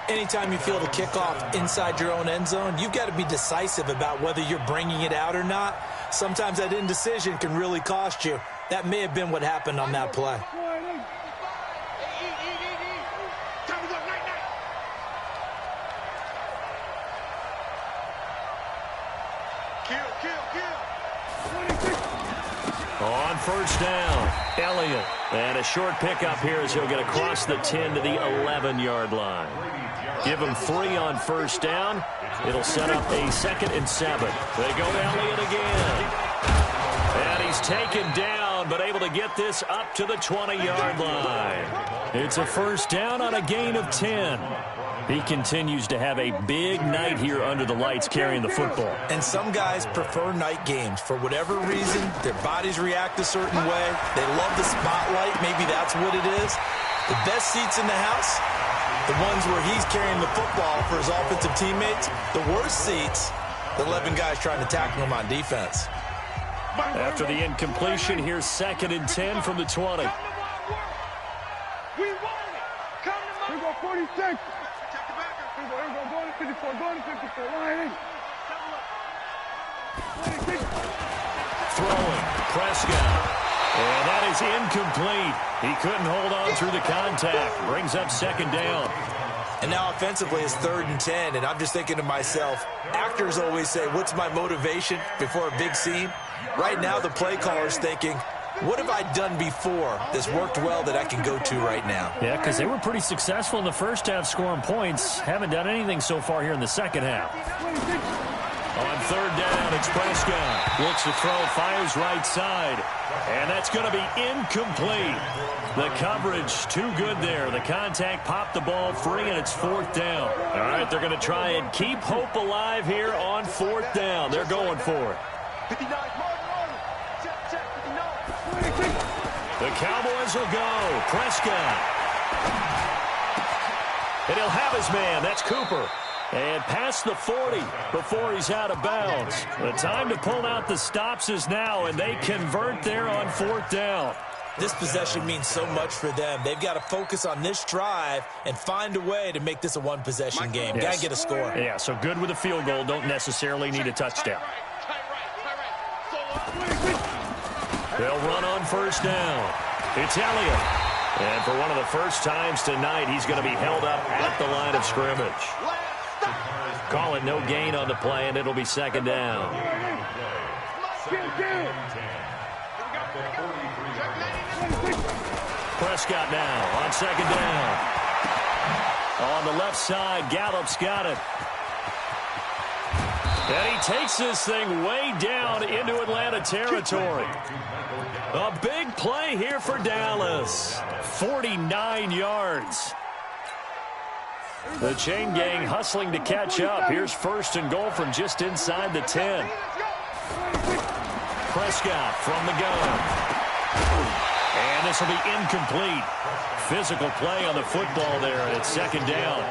Anytime you field a kickoff inside your own end zone, you've got to be decisive about whether you're bringing it out or not. Sometimes that indecision can really cost you. That may have been what happened on that play. On first down, Elliott. And a short pickup here as he'll get across the 10 to the 11-yard line. Give him 3 on first down. It'll set up a 2nd and 7. They go to Elliott again. And he's taken down, but able to get this up to the 20-yard line. It's a first down on a gain of 10. He continues to have a big night here under the lights carrying the football. And some guys prefer night games. For whatever reason, their bodies react a certain way. They love the spotlight. Maybe that's what it is. The best seats in the house, the ones where he's carrying the football for his offensive teammates. The worst seats, the 11 guys trying to tackle him on defense. After the incompletion, here's 2nd and 10 from the 20. We won it. Come to my 46. Going to 54, going to 54, line 8. Throwing, Prescott. And that is incomplete. He couldn't hold on through the contact. Brings up 2nd down. And now offensively it's 3rd and 10, and I'm just thinking to myself, actors always say, what's my motivation before a big scene? Right now the play caller's thinking, what have I done before that's worked well that I can go to right now? Yeah, because they were pretty successful in the first half scoring points. Haven't done anything so far here in the second half. On third down, it's Prescott. Looks to throw, fires right side. And that's going to be incomplete. The coverage too good there. The contact popped the ball free, and it's fourth down. All right, they're going to try and keep hope alive here on fourth down. They're going for it. The Cowboys will go. Prescott. And he'll have his man. That's Cooper. And past the 40 before he's out of bounds. The time to pull out the stops is now, and they convert there on fourth down. This possession means so much for them. They've got to focus on this drive and find a way to make this a one-possession game. Yes. Got to get a score. Yeah, so good with a field goal. Don't necessarily need a touchdown. They'll run on first down. It's Elliott. And for one of the first times tonight, he's going to be held up at the line of scrimmage. Call it no gain on the play, and it'll be second down. Prescott now on second down. On the left side, Gallup's got it. And he takes this thing way down into Atlanta territory. A big play here for Dallas. 49 yards. The chain gang hustling to catch up. Here's first and goal from just inside the 10. Prescott from the gun. And this will be incomplete. Physical play on the football there, and it's second down.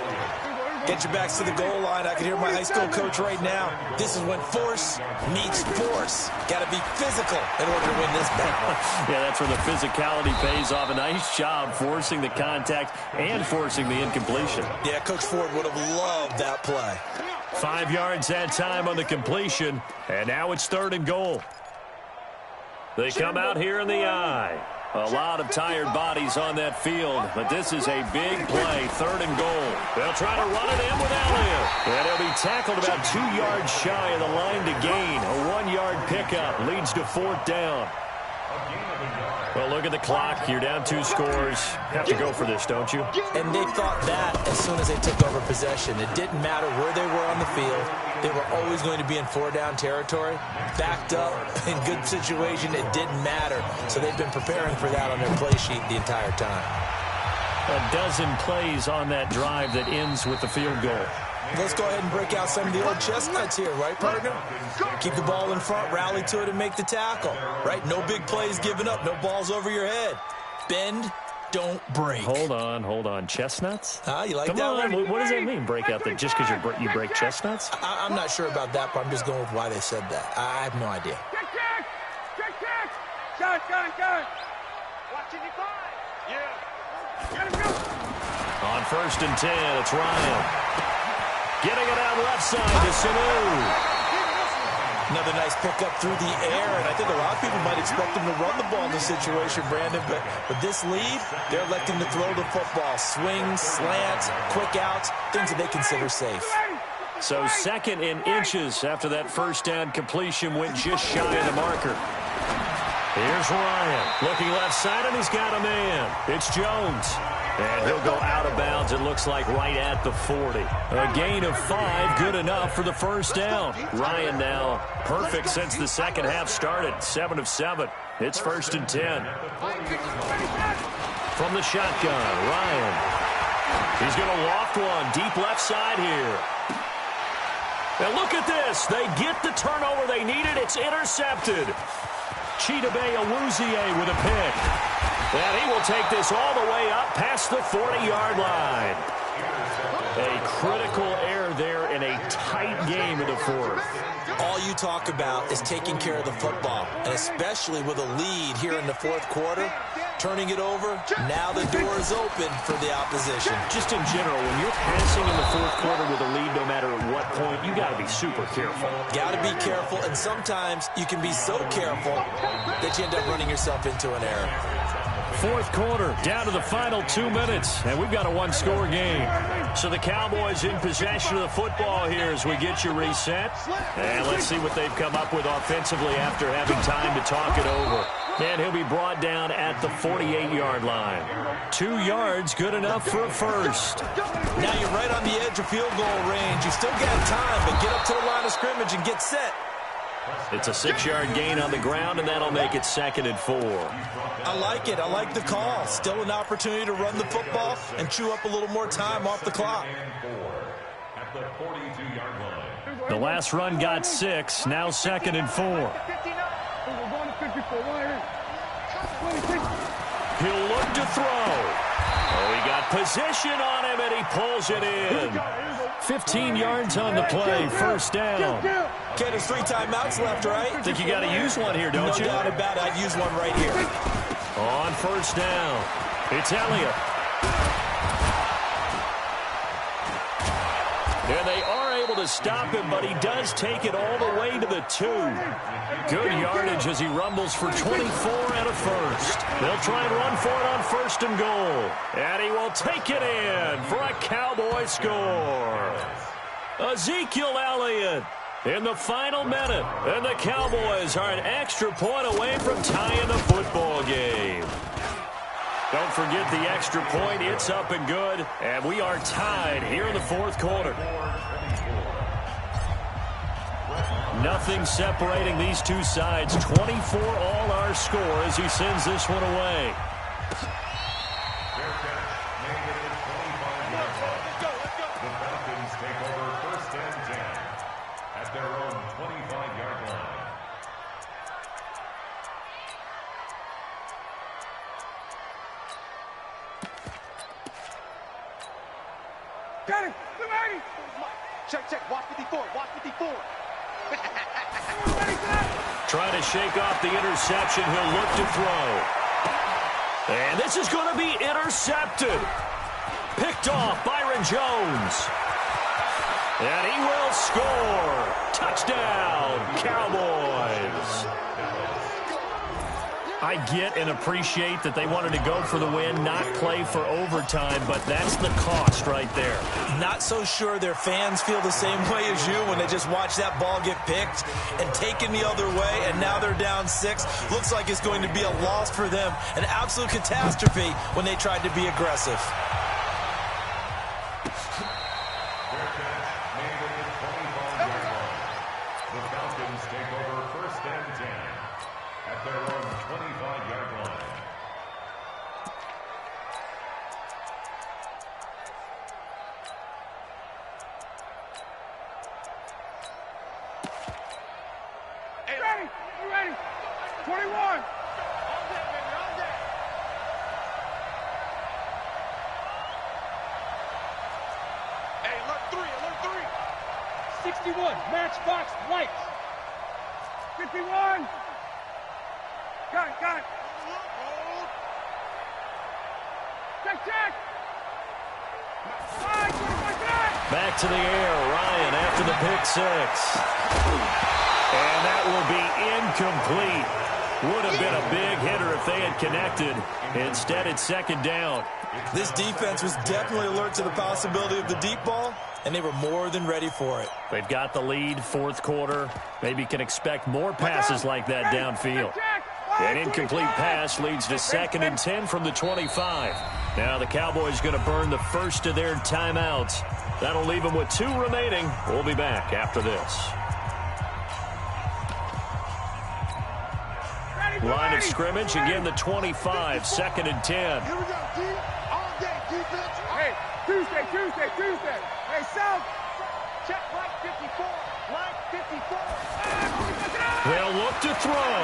Get your backs to the goal line. I can hear my high school coach right now. This is when force meets force. Got to be physical in order to win this battle. Yeah, that's where the physicality pays off. A nice job forcing the contact and forcing the incompletion. Yeah, Coach Ford would have loved that play. 5 yards that time on the completion, and now it's third and goal. They come out here in the eye. A lot of tired bodies on that field, but this is a big play, third and goal. They'll try to run it in with Elliott. And he'll be tackled about 2 yards shy of the line to gain. A 1-yard pickup leads to fourth down. Well, look at the clock. You're down 2 scores. Have to go for this, don't you? And they thought that as soon as they took over possession. It didn't matter where they were on the field. They were always going to be in 4-down territory. Backed up, in good situation, it didn't matter. So they've been preparing for that on their play sheet the entire time. A dozen plays on that drive that ends with the field goal. Let's go ahead and break out some of the old chestnuts here, right, partner? Keep the ball in front, rally to it, and make the tackle, right? No big plays given up, no balls over your head. Bend, don't break. Hold on. Chestnuts? You like Come that on, one? what does that mean, break out the, just because you break chestnuts? I'm not sure about that, but I'm just going with why they said that. I have no idea. Gun. Watching you five. Yeah. Let him go. On first and 10, it's Ryan. Getting it out left side to Sanu. Another nice pickup through the air, and I think a lot of people might expect them to run the ball in this situation, Brandon, but with this lead, they're electing to throw the football. Swings, slants, quick outs, things that they consider safe. So second in inches after that first down completion went just shy of the marker. Here's Ryan looking left side, and he's got a man. It's Jones. And he'll go out of bounds, it looks like, right at the 40. A gain of 5, good enough for the first down. Ryan now perfect since the second half started, 7 of 7. It's first and 10. From the shotgun, Ryan. He's going to loft one deep left side here. And look at this. They get the turnover they needed. It's intercepted. Chidobe Awuzie with a pick. And he will take this all the way up past the 40-yard line. A critical error there in a tight game in the fourth. All you talk about is taking care of the football, and especially with a lead here in the fourth quarter, turning it over, now the door is open for the opposition. Just in general, when you're passing in the fourth quarter with a lead, no matter at what point, you got to be super careful. Got to be careful, and sometimes you can be so careful that you end up running yourself into an error. Fourth quarter, down to the final 2 minutes, and we've got a one-score game. So the Cowboys in possession of the football here as we get you reset. And let's see what they've come up with offensively after having time to talk it over. And he'll be brought down at the 48-yard line. 2 yards, good enough for a first. Now you're right on the edge of field goal range. You still got time, but get up to the line of scrimmage and get set. It's a 6-yard gain on the ground, and that'll make it 2nd and 4. I like it. I like the call. Still an opportunity to run the football and chew up a little more time off the clock. At the 42-yard line. The last run got 6, now 2nd and 4. He'll look to throw. Oh, he got position on him, and he pulls it in. 15 yards on the play, first down. Okay, there's 3 timeouts left, right? Think you got to use one here, don't you? No doubt about it. I'd use one right here. On first down, it's Elliott. And they are able to stop him, but he does take it all the way to the 2. Good yardage as he rumbles for 24 and a first. They'll try and run for it on 1st and goal. And he will take it in for a Cowboy score. Ezekiel Elliott in the final minute. And the Cowboys are an extra point away from tying the football game. Don't forget the extra point. It's up and good. And we are tied here in the 4th quarter. Nothing separating these two sides. 24 all our score as he sends this one away. The Falcons take over 1st and 10 at their own 25-yard line. Got it! Check. Watch 54. Trying to shake off the interception. He'll look to throw. And this is going to be intercepted. Picked off Byron Jones. And he will score. Touchdown, Cowboys. I get and appreciate that they wanted to go for the win, not play for overtime, but that's the cost right there. Not so sure their fans feel the same way as you when they just watch that ball get picked and taken the other way, and now they're down 6. Looks like it's going to be a loss for them, an absolute catastrophe when they tried to be aggressive. The Falcons take over 1st and 10 at their own 25-yard line. Hey, ready? You ready? 21. All day, baby, all day. Hey, alert 3. 61, matchbox lights. 51. Got it. Check. Back to the air, Ryan after the pick 6. And that will be incomplete. Would have been a big hitter if they had connected. Instead, it's 2nd down. This defense was definitely alert to the possibility of the deep ball, and they were more than ready for it. They've got the lead, 4th quarter. Maybe can expect more passes like that downfield. An incomplete pass leads to 2nd and 10 from the 25. Now the Cowboys going to burn the first of their timeouts. That'll leave them with 2 remaining. We'll be back after this. Line of scrimmage, again the 25, 2nd and 10. Here we go, D. All day, defense. Hey, Tuesday. Hey, South. Check line 54. Line 54. They'll look to throw.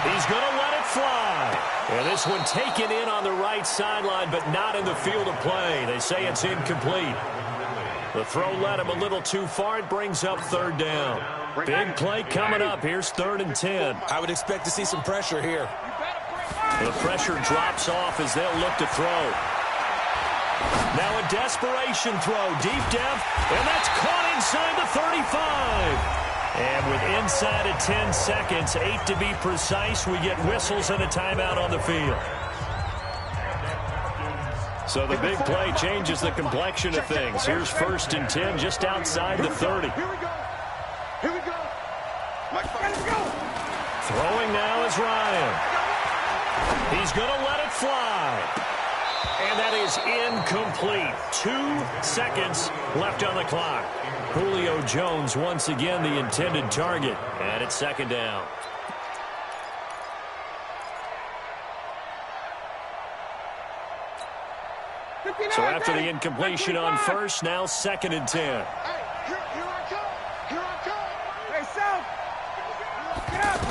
He's going to let it fly. And this one taken in on the right sideline, but not in the field of play. They say it's incomplete. The throw led him a little too far. It brings up 3rd down. Big play coming up. Here's 3rd and 10. I would expect to see some pressure here. The pressure drops off as they'll look to throw. Now a desperation throw, deep depth, and that's caught inside the 35. And with inside of 10 seconds, 8 to be precise, we get whistles and a timeout on the field. So the big play changes the complexion of things. Here's 1st and 10 just outside the 30. Here we go. Let's go. Throwing now is Ryan. He's going to let it fly. And that is incomplete. 2 seconds left on the clock. Julio Jones once again the intended target. And it's second down. So after the incompletion on first, now 2nd and 10. Hey, here I come. Here I come. Hey, Sal. Get up.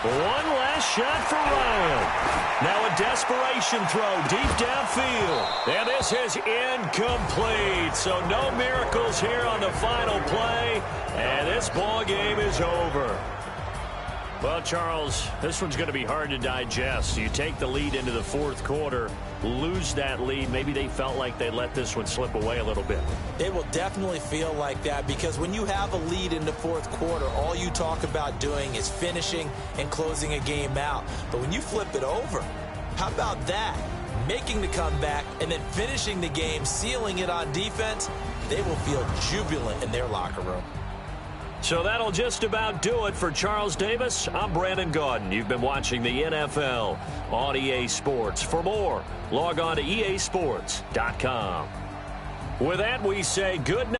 One last shot for Ryan. Now a desperation throw deep downfield. And this is incomplete. So no miracles here on the final play. And this ball game is over. Well, Charles, this one's going to be hard to digest. You take the lead into the 4th quarter, lose that lead. Maybe they felt like they let this one slip away a little bit. It will definitely feel like that because when you have a lead in the 4th quarter, all you talk about doing is finishing and closing a game out. But when you flip it over, how about that? Making the comeback and then finishing the game, sealing it on defense, they will feel jubilant in their locker room. So that'll just about do it for Charles Davis. I'm Brandon Gaudin. You've been watching the NFL on EA Sports. For more, log on to easports.com. With that, we say good night.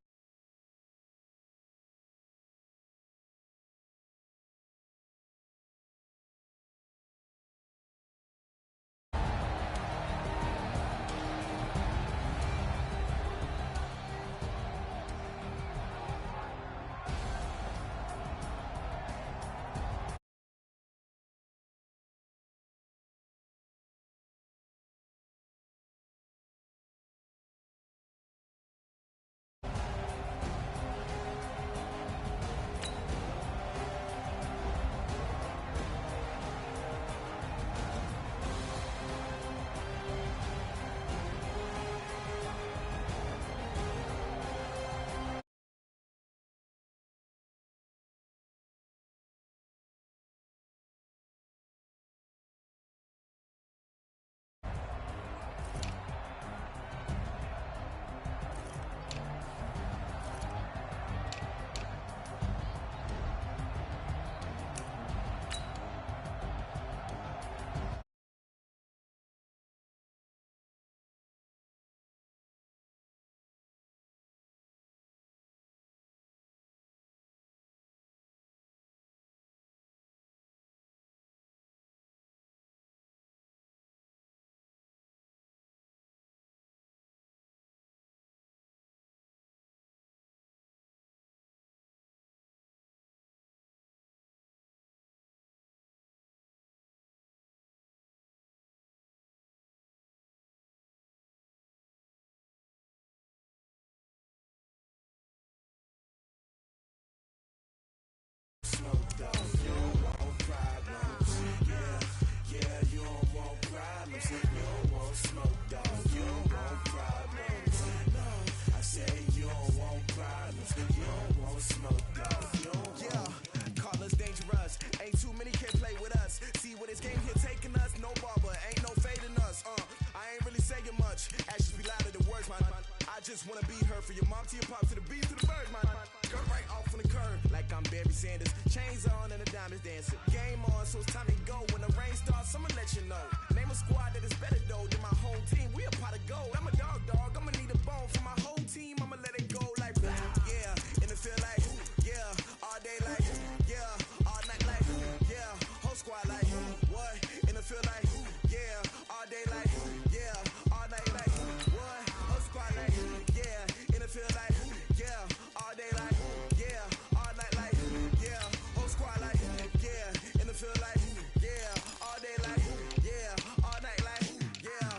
just wanna be her. For your mom to your pop to the beat to the bird, man. Go right off on the curb like I'm Barry Sanders. Chains on and the diamonds dancing. Game on, so it's time to go. When the rain starts, I'ma let you know. Name a squad that is better though than my home team. We a pot of gold. I'm a dog. I'ma need a bone for my whole team. I'ma let it go like yeah. And it feel like yeah. All day like yeah. All night like yeah. Whole squad like what? And it feel like yeah. All day like yeah. All night like what? Whole squad like yeah. And it feel like yeah. All day like yeah. All night like yeah. Whole squad like yeah. And it feel like yeah. All day like yeah. All night like yeah.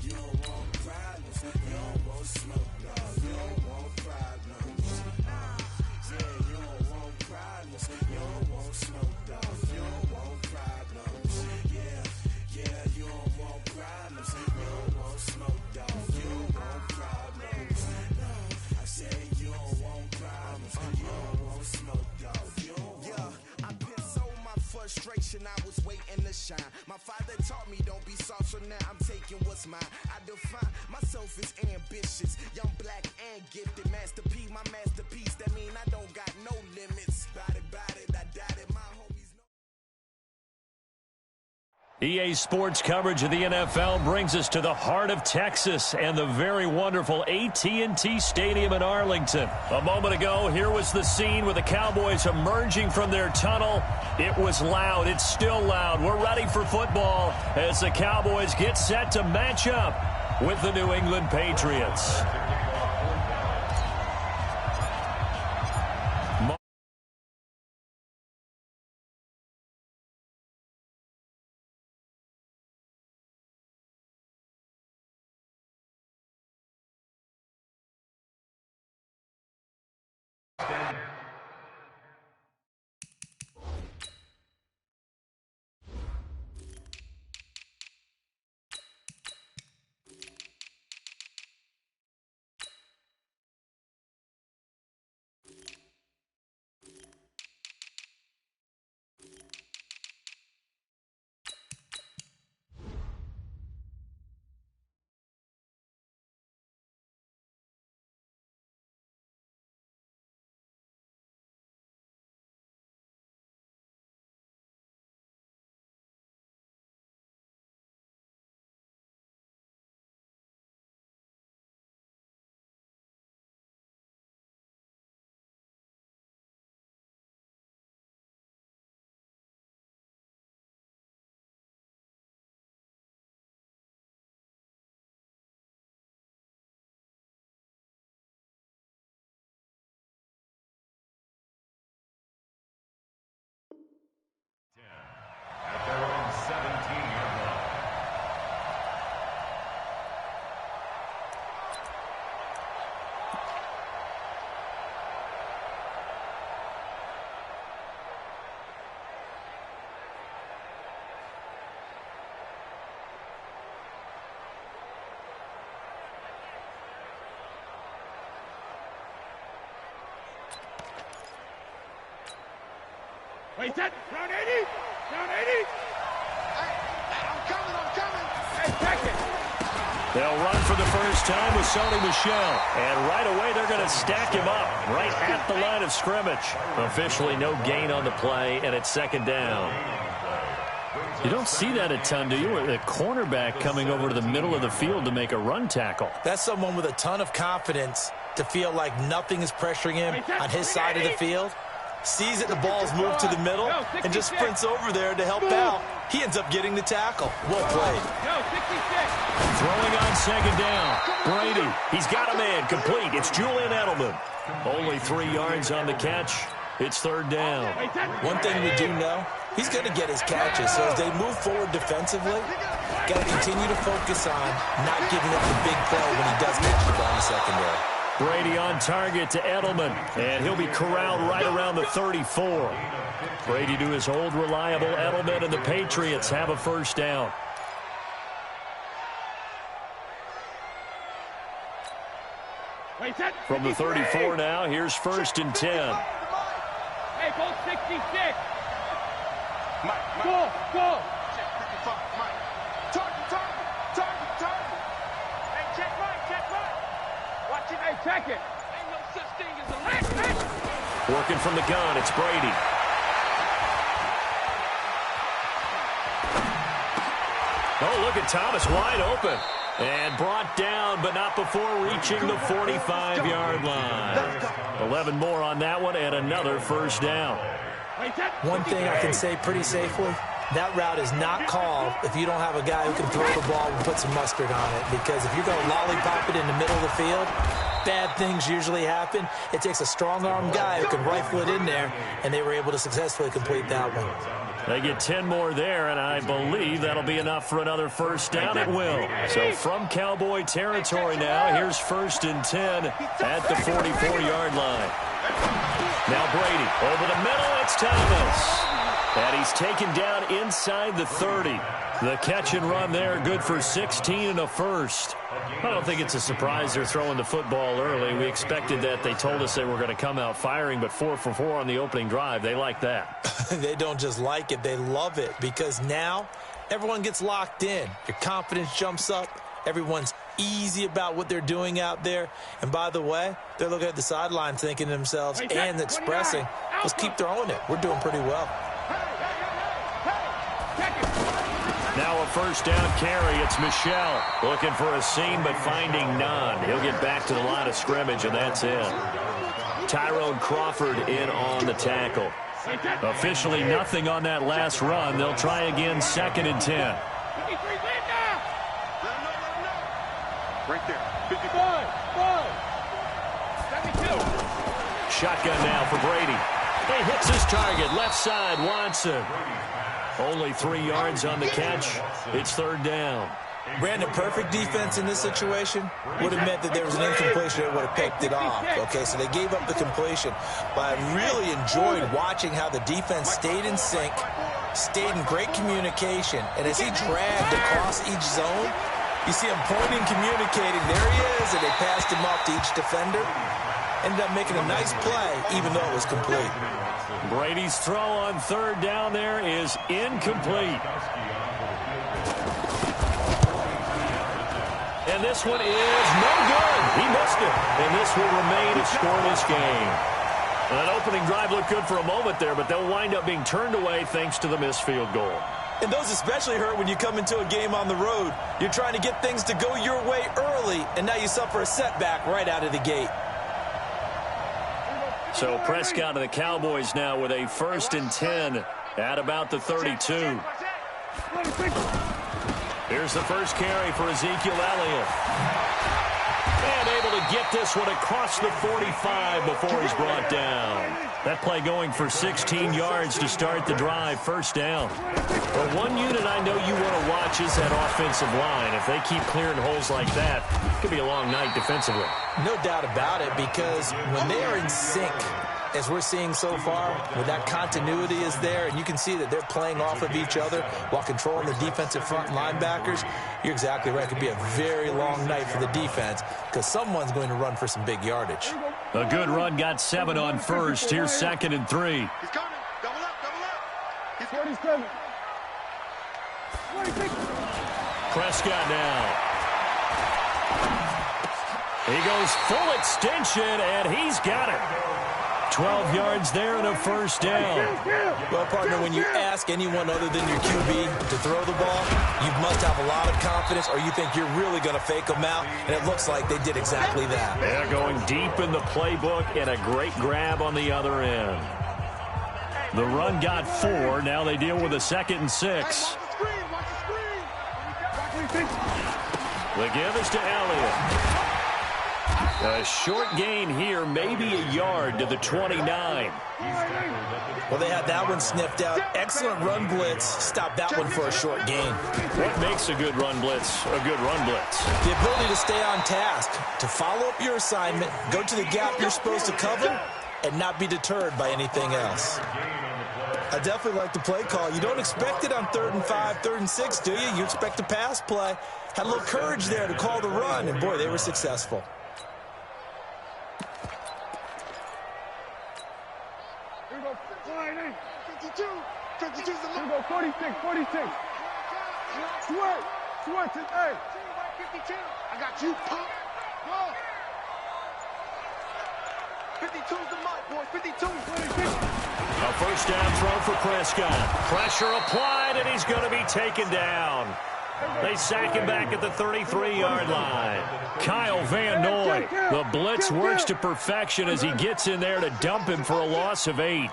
You don't want problems. You don't want smoke, dog. You don't want problems. Yeah, you don't want problems. You don't want smoke, dog. You don't want problems. Yeah, you don't want problems. You don't want smoke, dog. You don't want problems. No, I said you don't want problems. You don't want smoke, dog. You don't want. I put so my frustration. I was waiting to shine. My father taught me don't be soft, so now I'm taking what's mine. I define myself as ambitious, young, black, and gifted. Masterpiece, my masterpiece. That mean I don't got no limits. Bout it, I doubt it. My EA Sports coverage of the NFL brings us to the heart of Texas and the very wonderful AT&T Stadium in Arlington. A moment ago, here was the scene with the Cowboys emerging from their tunnel. It was loud. It's still loud. We're ready for football as the Cowboys get set to match up with the New England Patriots. At their own 17-yard line. Wait, set. Round 80. Round 80. I'm coming. Hey, check it. They'll run for the first time with Sony Michel. And right away, they're going to stack him up right at the line of scrimmage. Officially no gain on the play, and it's second down. You don't see that a ton, do you? A cornerback coming over to the middle of the field to make a run tackle. That's someone with a ton of confidence to feel like nothing is pressuring him on his side of the field. Sees that the ball's moved to the middle and just sprints over there to help out. He ends up getting the tackle. Well played. Throwing on second down. Brady, he's got a man complete. It's Julian Edelman. Only 3 yards on the catch. It's third down. One thing we do know, he's going to get his catches. So as they move forward defensively, got to continue to focus on not giving up the big play when he does catch the ball in the secondary. Brady on target to Edelman, and he'll be corralled right around the 34. Brady to his old reliable Edelman, and the Patriots have a first down. From the 34 now, here's first and 10. Hey, go 66. Go. Target. Hey, check right. Watch it. Hey, check it. Ain't no such thing as a leg. Working from the gun, it's Brady. Oh, look at Thomas wide open. And brought down, but not before reaching the 45-yard line. 11 more on that one, and another first down. One thing I can say pretty safely, that route is not called if you don't have a guy who can throw the ball and put some mustard on it. Because if you're going to lollipop it in the middle of the field, bad things usually happen. It takes a strong-arm guy who can rifle it in there, and they were able to successfully complete that one. They get 10 more there, and I believe that'll be enough for another first down. It will. So from Cowboy territory now, here's first and 10 at the 44-yard line. Now Brady over the middle. It's Thomas. And he's taken down inside the 30. The catch and run there, good for 16 and a first. I don't think it's a surprise they're throwing the football early. We expected that. They told us they were going to come out firing, but 4 for 4 on the opening drive. They like that. They don't just like it, they love it, because now everyone gets locked in. Your confidence jumps up. Everyone's easy about what they're doing out there. And by the way, they're looking at the sideline thinking to themselves and expressing, let's keep throwing it. We're doing pretty well. Now a first down carry. It's Michelle looking for a seam but finding none. He'll get back to the line of scrimmage, and that's it. Tyrone Crawford in on the tackle. Officially nothing on that last run. They'll try again, 2nd and 10. Right there. 55. 72. Shotgun now for Brady. He hits his target. Left side, Watson. Only 3 yards on the catch. It's 3rd down. Brandon, perfect defense in this situation would have meant that there was an incompletion that would have picked it off. Okay, so they gave up the completion. But I really enjoyed watching how the defense stayed in sync, stayed in great communication. And as he dragged across each zone, you see him pointing, communicating. There he is, and they passed him off to each defender. Ended up making a nice play, even though it was complete. Brady's throw on 3rd down there is incomplete. And this one is no good. He missed it. And this will remain a scoreless game. That opening drive looked good for a moment there, but they'll wind up being turned away thanks to the missed field goal. And those especially hurt when you come into a game on the road. You're trying to get things to go your way early, and now you suffer a setback right out of the gate. So Prescott and the Cowboys now with a 1st and 10 at about the 32. Here's the first carry for Ezekiel Elliott. And able to get this one across the 45 before he's brought down. That play going for 16 yards to start the drive, 1st down. Well, one unit I know you want to watch is that offensive line. If they keep clearing holes like that, it could be a long night defensively. No doubt about it, because when they are in sync, as we're seeing so far, when that continuity is there, and you can see that they're playing off of each other while controlling the defensive front linebackers, you're exactly right. It could be a very long night for the defense because someone's going to run for some big yardage. A good run, got 7 on 1st. Here's 2nd and 3. He's coming. Double up. He's 47. 26. Prescott now. He goes full extension, and he's got it. 12 yards there and a 1st down. Well, partner, when you ask anyone other than your QB to throw the ball, you must have a lot of confidence, or you think you're really going to fake them out, and it looks like they did exactly that. They're going deep in the playbook, and a great grab on the other end. The run got 4. Now they deal with a 2nd and 6. The give is to Elliott. A short gain here, maybe a yard to the 29. Well, they had that one sniffed out. Excellent run blitz. Stop that one for a short gain. What makes a good run blitz a good run blitz? The ability to stay on task, to follow up your assignment, go to the gap you're supposed to cover, and not be deterred by anything else. I definitely like the play call. You don't expect it on 3rd and 5, 3rd and 6, do you? You expect a pass play. Had a little courage there to call the run, and boy, they were successful. Here we go. 52. 52 is the look. Here we go. 46. 46. Sweat. Sweat. Hey. 52. I got you, punk. Go. 52 is the mark, boys. 52. 26. A 1st down throw for Prescott. Pressure applied, and he's going to be taken down. They sack him back at the 33-yard line. Kyle Van Noy. The blitz works to perfection as he gets in there to dump him for a loss of 8.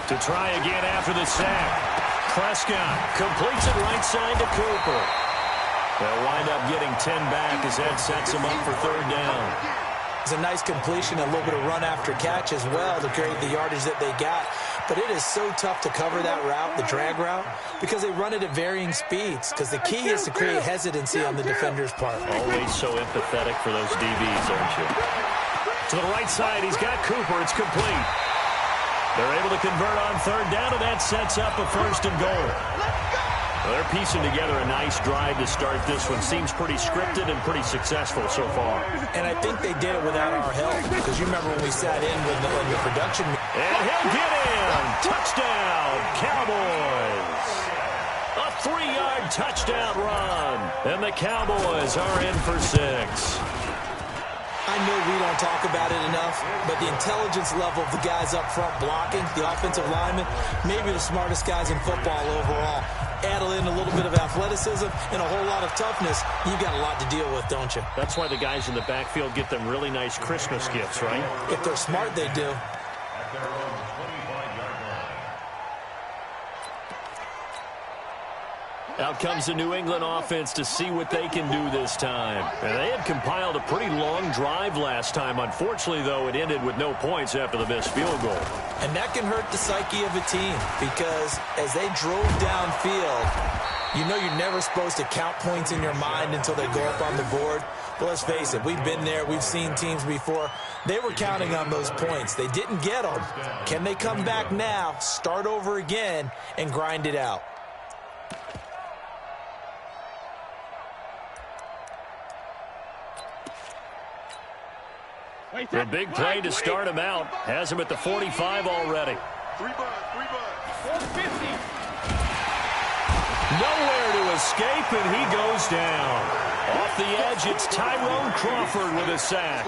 To try again after the sack. Prescott completes it right side to Cooper. They'll wind up getting 10 back as that sets him up for 3rd down. It's a nice completion, a little bit of run after catch as well to create the yardage that they got. But it is so tough to cover that route, the drag route, because they run it at varying speeds. Because the key is to create hesitancy on the defender's part. Always so empathetic for those DBs, aren't you? To the right side, he's got Cooper. It's complete. They're able to convert on 3rd down, and that sets up a 1st and goal. Well, they're piecing together a nice drive to start this one. Seems pretty scripted and pretty successful so far. And I think they did it without our help, because you remember when we sat in with the production. And he'll get in. Touchdown, Cowboys. A 3-yard touchdown run. And the Cowboys are in for 6. I know we don't talk about it enough, but the intelligence level of the guys up front blocking, the offensive linemen, maybe the smartest guys in football overall. Add in a little bit of athleticism and a whole lot of toughness, you've got a lot to deal with, don't you? That's why the guys in the backfield get them really nice Christmas gifts, right? If they're smart, they do. At their own 25-yard line. Out comes the New England offense to see what they can do this time. And they had compiled a pretty long drive last time. Unfortunately, though, it ended with no points after the missed field goal. And that can hurt the psyche of a team because as they drove downfield, you know you're never supposed to count points in your mind until they go up on the board. But let's face it, we've been there. We've seen teams before. They were counting on those points. They didn't get them. Can they come back now, start over again, and grind it out? The big play to start him out. Has him at the 45 already. 3 buds. 450. Nowhere to escape, and he goes down. Off the edge, it's Tyrone Crawford with a sack.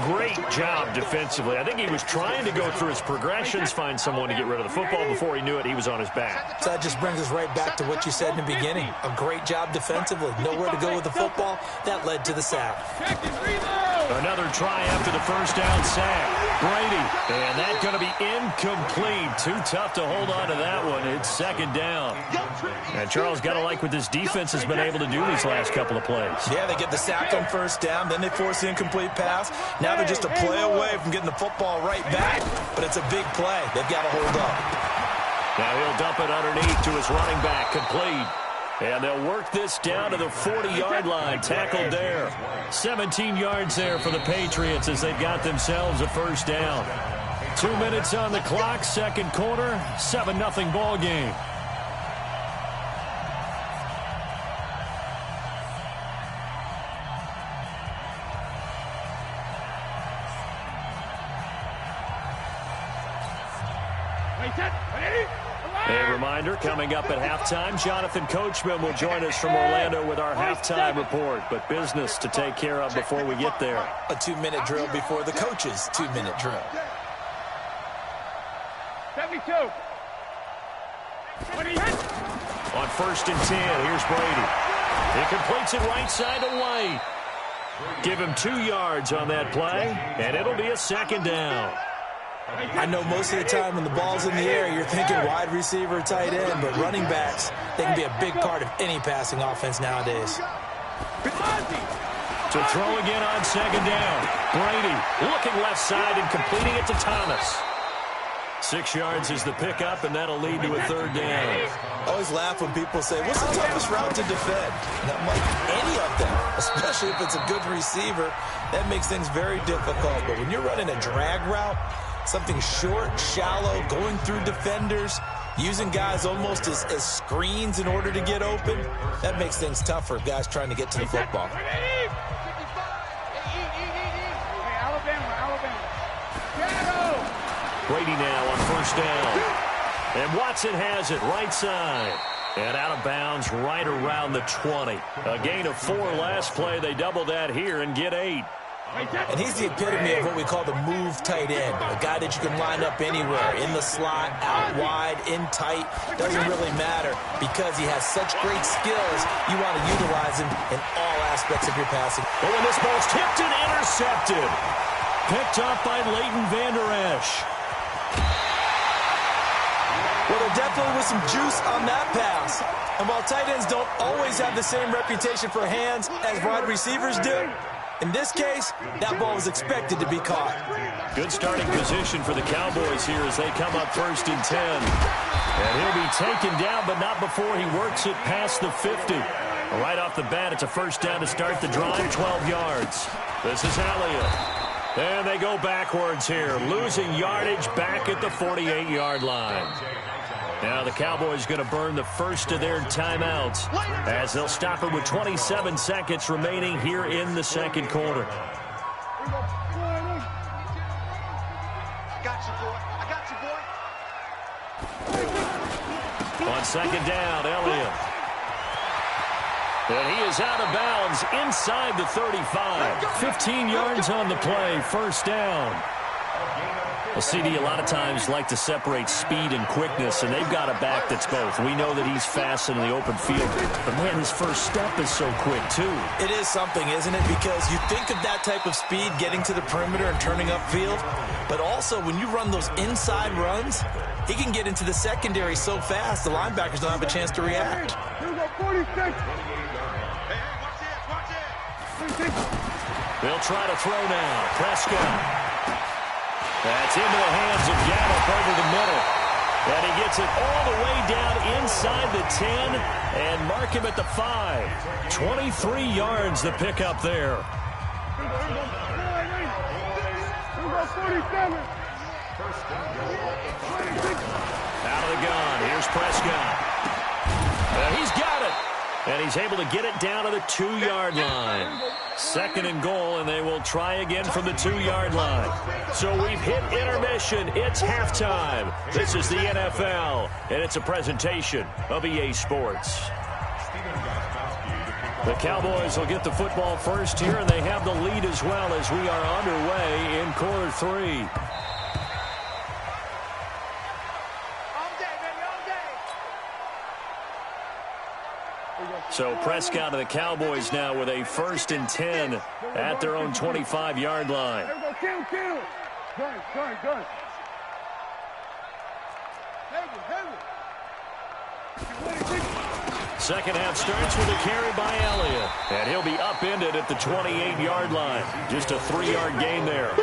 Great job defensively. I think he was trying to go through his progressions, find someone to get rid of the football. Before he knew it, he was on his back. So that just brings us right back to what you said in the beginning. A great job defensively. Nowhere to go with the football. That led to the sack. Another try after the first down sack. Brady, and that's going to be incomplete. Too tough to hold on to that one. It's second down. And Charles, got to like what this defense has been able to do these last couple of plays. Yeah, they get the sack on first down, then they force the incomplete pass. Now they're just a play away from getting the football right back, but it's a big play. They've got to hold up. Now he'll dump it underneath to his running back, complete. And they'll work this down to the 40-yard line, tackled there. 17 yards there for the Patriots as they've got themselves a first down. 2 minutes on the clock, second quarter, 7-0 ball game. A reminder, coming up at halftime, Jonathan Coachman will join us from Orlando with our halftime report. But business to take care of before we get there. A 2-minute drill before the coach's 2-minute drill. 72. On first and 10, here's Brady. He completes it right side to White. Give him 2 yards on that play, and it'll be a second down. I know most of the time when the ball's in the air, you're thinking wide receiver, tight end, but running backs, they can be a big part of any passing offense nowadays. To throw again on second down. Brady looking left side and completing it to Thomas. 6 yards is the pickup, and that'll lead to a third down. I always laugh when people say, what's the toughest route to defend? And I'm like, any of them, especially if it's a good receiver. That makes things very difficult. But when you're running a drag route, something short, shallow, going through defenders, using guys almost as screens in order to get open, that makes things tough for guys trying to get to the football. Brady now on first down. And Watson has it right side. And out of bounds right around the 20. A gain of 4 last play. They double that here and get 8. And he's the epitome of what we call the move tight end. A guy that you can line up anywhere, in the slot, out wide, in tight. Doesn't really matter because he has such great skills. You want to utilize him in all aspects of your passing. Oh, and this ball's tipped and intercepted. Picked up by Leighton Vander Esch. Well, there definitely was some juice on that pass. And while tight ends don't always have the same reputation for hands as wide receivers do, in this case, that ball was expected to be caught. Good starting position for the Cowboys here as they come up first and 10. And he'll be taken down, but not before he works it past the 50. Right off the bat, it's a first down to start the drive, 12 yards. This is Elliott. And they go backwards here, losing yardage back at the 48-yard line. Now the Cowboys going to burn the first of their timeouts as they'll stop it with 27 seconds remaining here in the second quarter. On second down, Elliott. And he is out of bounds inside the 35. 15 yards on the play, first down. Well, CD, a lot of times like to separate speed and quickness, and they've got a back that's both. We know that he's fast in the open field, but, man, his first step is so quick, too. It is something, isn't it? Because you think of that type of speed getting to the perimeter and turning upfield, but also when you run those inside runs, he can get into the secondary so fast the linebackers don't have a chance to react. They'll try to throw now. Prescott. That's into the hands of Gallup over the middle. And he gets it all the way down inside the 10 and mark him at the 5. 23 yards the pickup there. Out of the gun. Here's Prescott. He's got it. And he's able to get it down to the 2-yard line. Second and goal, and they will try again from the 2-yard line. So we've hit intermission. It's halftime. This is the NFL, and it's a presentation of EA Sports. The Cowboys will get the football first here, and they have the lead as well as we are underway in quarter 3. So Prescott of the Cowboys now with a 1st and 10 at their own 25-yard line. Second half starts with a carry by Elliott. And he'll be upended at the 28-yard line. Just a 3-yard gain there.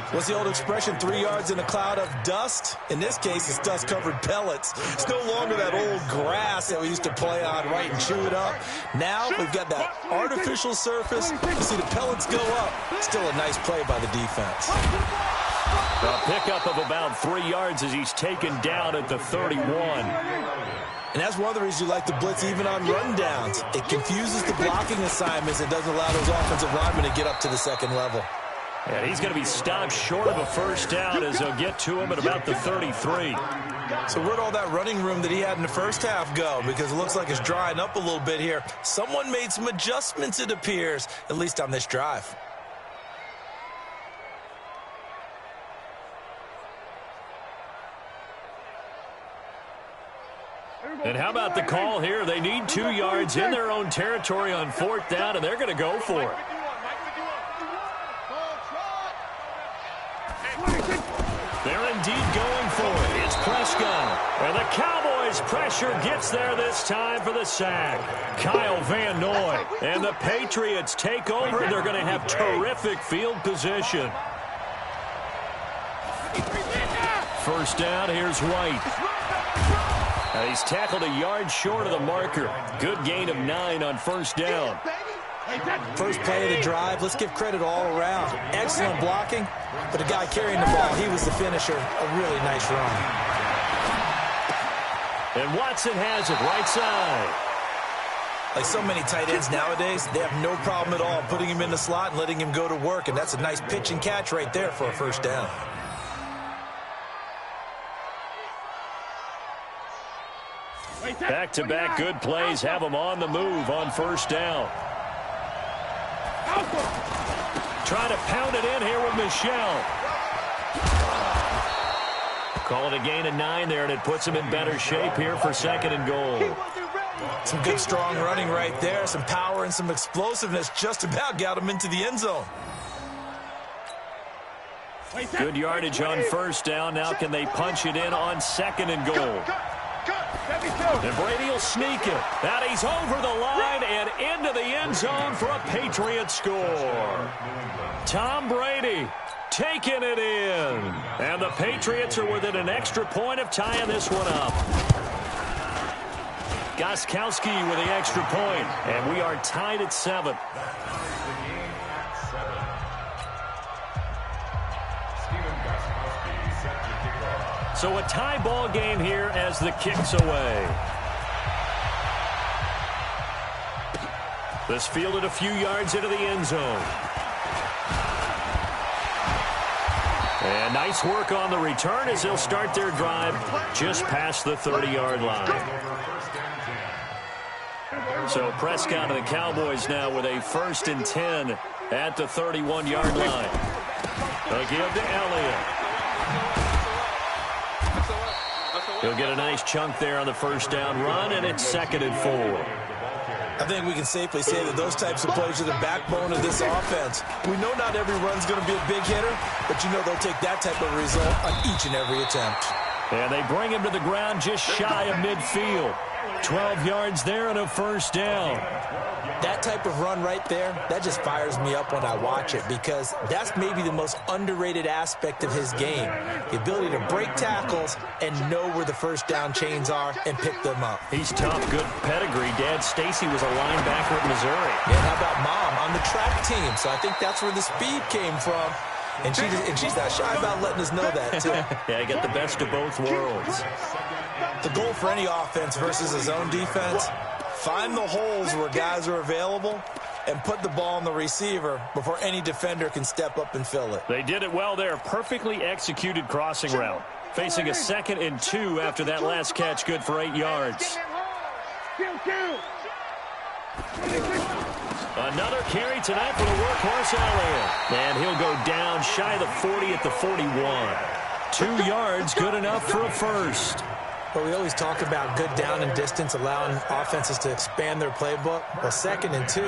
What's the old expression, 3 yards in a cloud of dust? In this case, it's dust-covered pellets. It's no longer that old grass that we used to play on, right, and chew it up. Now we've got that artificial surface. You see the pellets go up. Still a nice play by the defense. A pickup of about 3 yards as he's taken down at the 31. And that's one of the reasons you like the blitz even on rundowns. It confuses the blocking assignments and doesn't allow those offensive linemen to get up to the second level. And he's going to be stopped short of a first down as they'll get to him at about the 33. So where'd all that running room that he had in the first half go? Because it looks like it's drying up a little bit here. Someone made some adjustments, it appears, at least on this drive. And how about the call here? They need 2 yards in their own territory on 4th down, and they're going to go for it. They're indeed going for it. It's Prescott. And the Cowboys' pressure gets there this time for the sack. Kyle Van Noy. And the Patriots take over. They're going to have terrific field position. First down, here's White. And he's tackled a yard short of the marker. Good gain of 9 on first down. First play of the drive, let's give credit all around. Excellent blocking, but the guy carrying the ball, he was the finisher. A really nice run. And Watson has it right side. Like so many tight ends nowadays, they have no problem at all putting him in the slot and letting him go to work, and that's a nice pitch and catch right there for a first down. Back-to-back good plays have them on the move on first down. Trying to pound it in here with Michelle. Call it a gain of 9 there, and it puts him in better shape here for 2nd and goal. Some good, strong running right there. Some power and some explosiveness just about got him into the end zone. Good yardage on first down. Now can they punch it in on 2nd and goal? And Brady will sneak it. And he's over the line and into the end zone for a Patriots score. Tom Brady taking it in. And the Patriots are within an extra point of tying this one up. Gostkowski with the extra point. And we are tied at 7. So a tie ball game here as the kick's away. This fielded a few yards into the end zone. And nice work on the return as they'll start their drive just past the 30-yard line. So Prescott and the Cowboys now with a 1st and 10 at the 31-yard line. They'll give to Elliott. He'll get a nice chunk there on the first down run, and it's 2nd and 4. I think we can safely say that those types of plays are the backbone of this offense. We know not every run's going to be a big hitter, but you know they'll take that type of result on each and every attempt. And they bring him to the ground just shy of midfield. 12 yards there and a 1st down. That type of run right there, that just fires me up when I watch it because that's maybe the most underrated aspect of his game. The ability to break tackles and know where the first down chains are and pick them up. He's tough, good pedigree. Dad Stacy was a linebacker at Missouri. Yeah, how about Mom on the track team? So I think that's where the speed came from. And she's not shy about letting us know that, too. Yeah, I get the best of both worlds. The goal for any offense versus a zone defense, find the holes where guys are available and put the ball on the receiver before any defender can step up and fill it. They did it well there. Perfectly executed crossing route. Facing a 2nd and 2 after that last catch, good for 8 yards. Another carry tonight for the workhorse Elliott. And he'll go down shy of the 40 at the 41. 2 yards, good enough for a first. But we always talk about good down and distance, allowing offenses to expand their playbook. Well, 2nd and 2,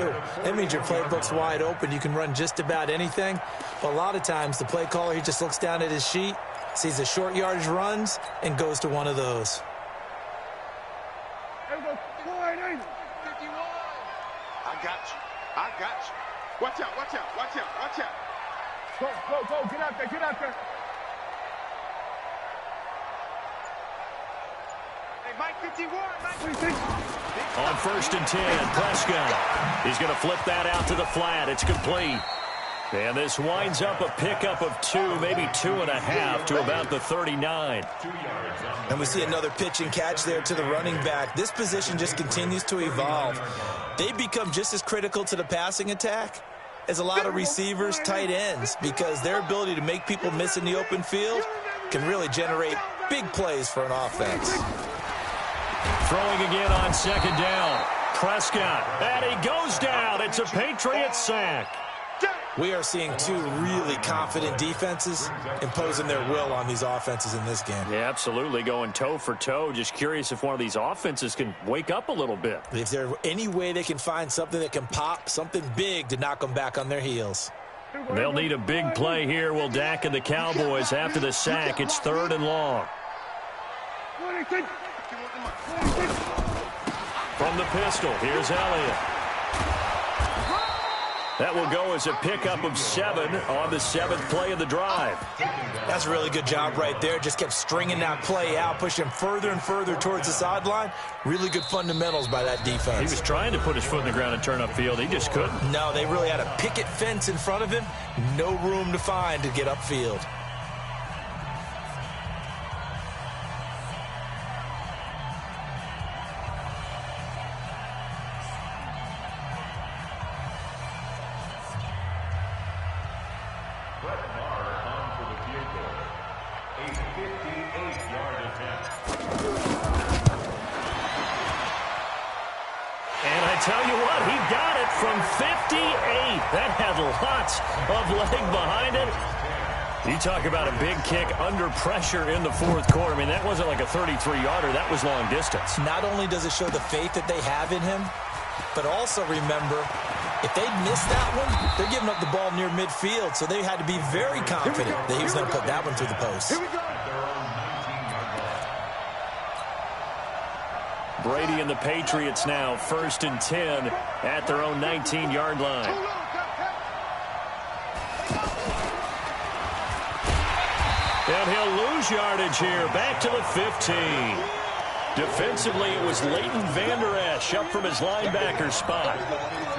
that means your playbook's wide open. You can run just about anything. But a lot of times, the play caller, he just looks down at his sheet, sees the short yardage runs, and goes to one of those. I got you. Watch out. Go. Get out there. Hey, Mike 51. On 1st and 10, Prescott. He's going to flip that out to the flat. It's complete. And this winds up a pickup of 2, maybe 2.5 to about the 39. And we see another pitch and catch there to the running back. This position just continues to evolve. They become just as critical to the passing attack as a lot of receivers, tight ends, because their ability to make people miss in the open field can really generate big plays for an offense. Throwing again on 2nd down. Prescott, and he goes down. It's a Patriots sack. We are seeing 2 really confident defenses imposing their will on these offenses in this game. Yeah, absolutely, going toe for toe. Just curious if one of these offenses can wake up a little bit. If there's any way they can find something that can pop, something big to knock them back on their heels. They'll need a big play here. Will Dak and the Cowboys after the sack. It's 3rd and long. From the pistol, here's Elliott. That will go as a pickup of 7 on the 7th play of the drive. That's a really good job right there. Just kept stringing that play out, pushing further and further towards the sideline. Really good fundamentals by that defense. He was trying to put his foot in the ground and turn upfield. He just couldn't. No, they really had a picket fence in front of him. No room to find to get upfield. Tell you what, he got it from 58. That had lots of leg behind it. You talk about a big kick under pressure in the 4th quarter. I mean, that wasn't like a 33-yarder. That was long distance. Not only does it show the faith that they have in him, but also remember, if they'd missed that one, they're giving up the ball near midfield, so they had to be very confident that he was going to put that one through the post. Brady and the Patriots now 1st and 10 at their own 19-yard line. And he'll lose yardage here, back to the 15. Defensively, it was Leighton Vander Esch up from his linebacker spot.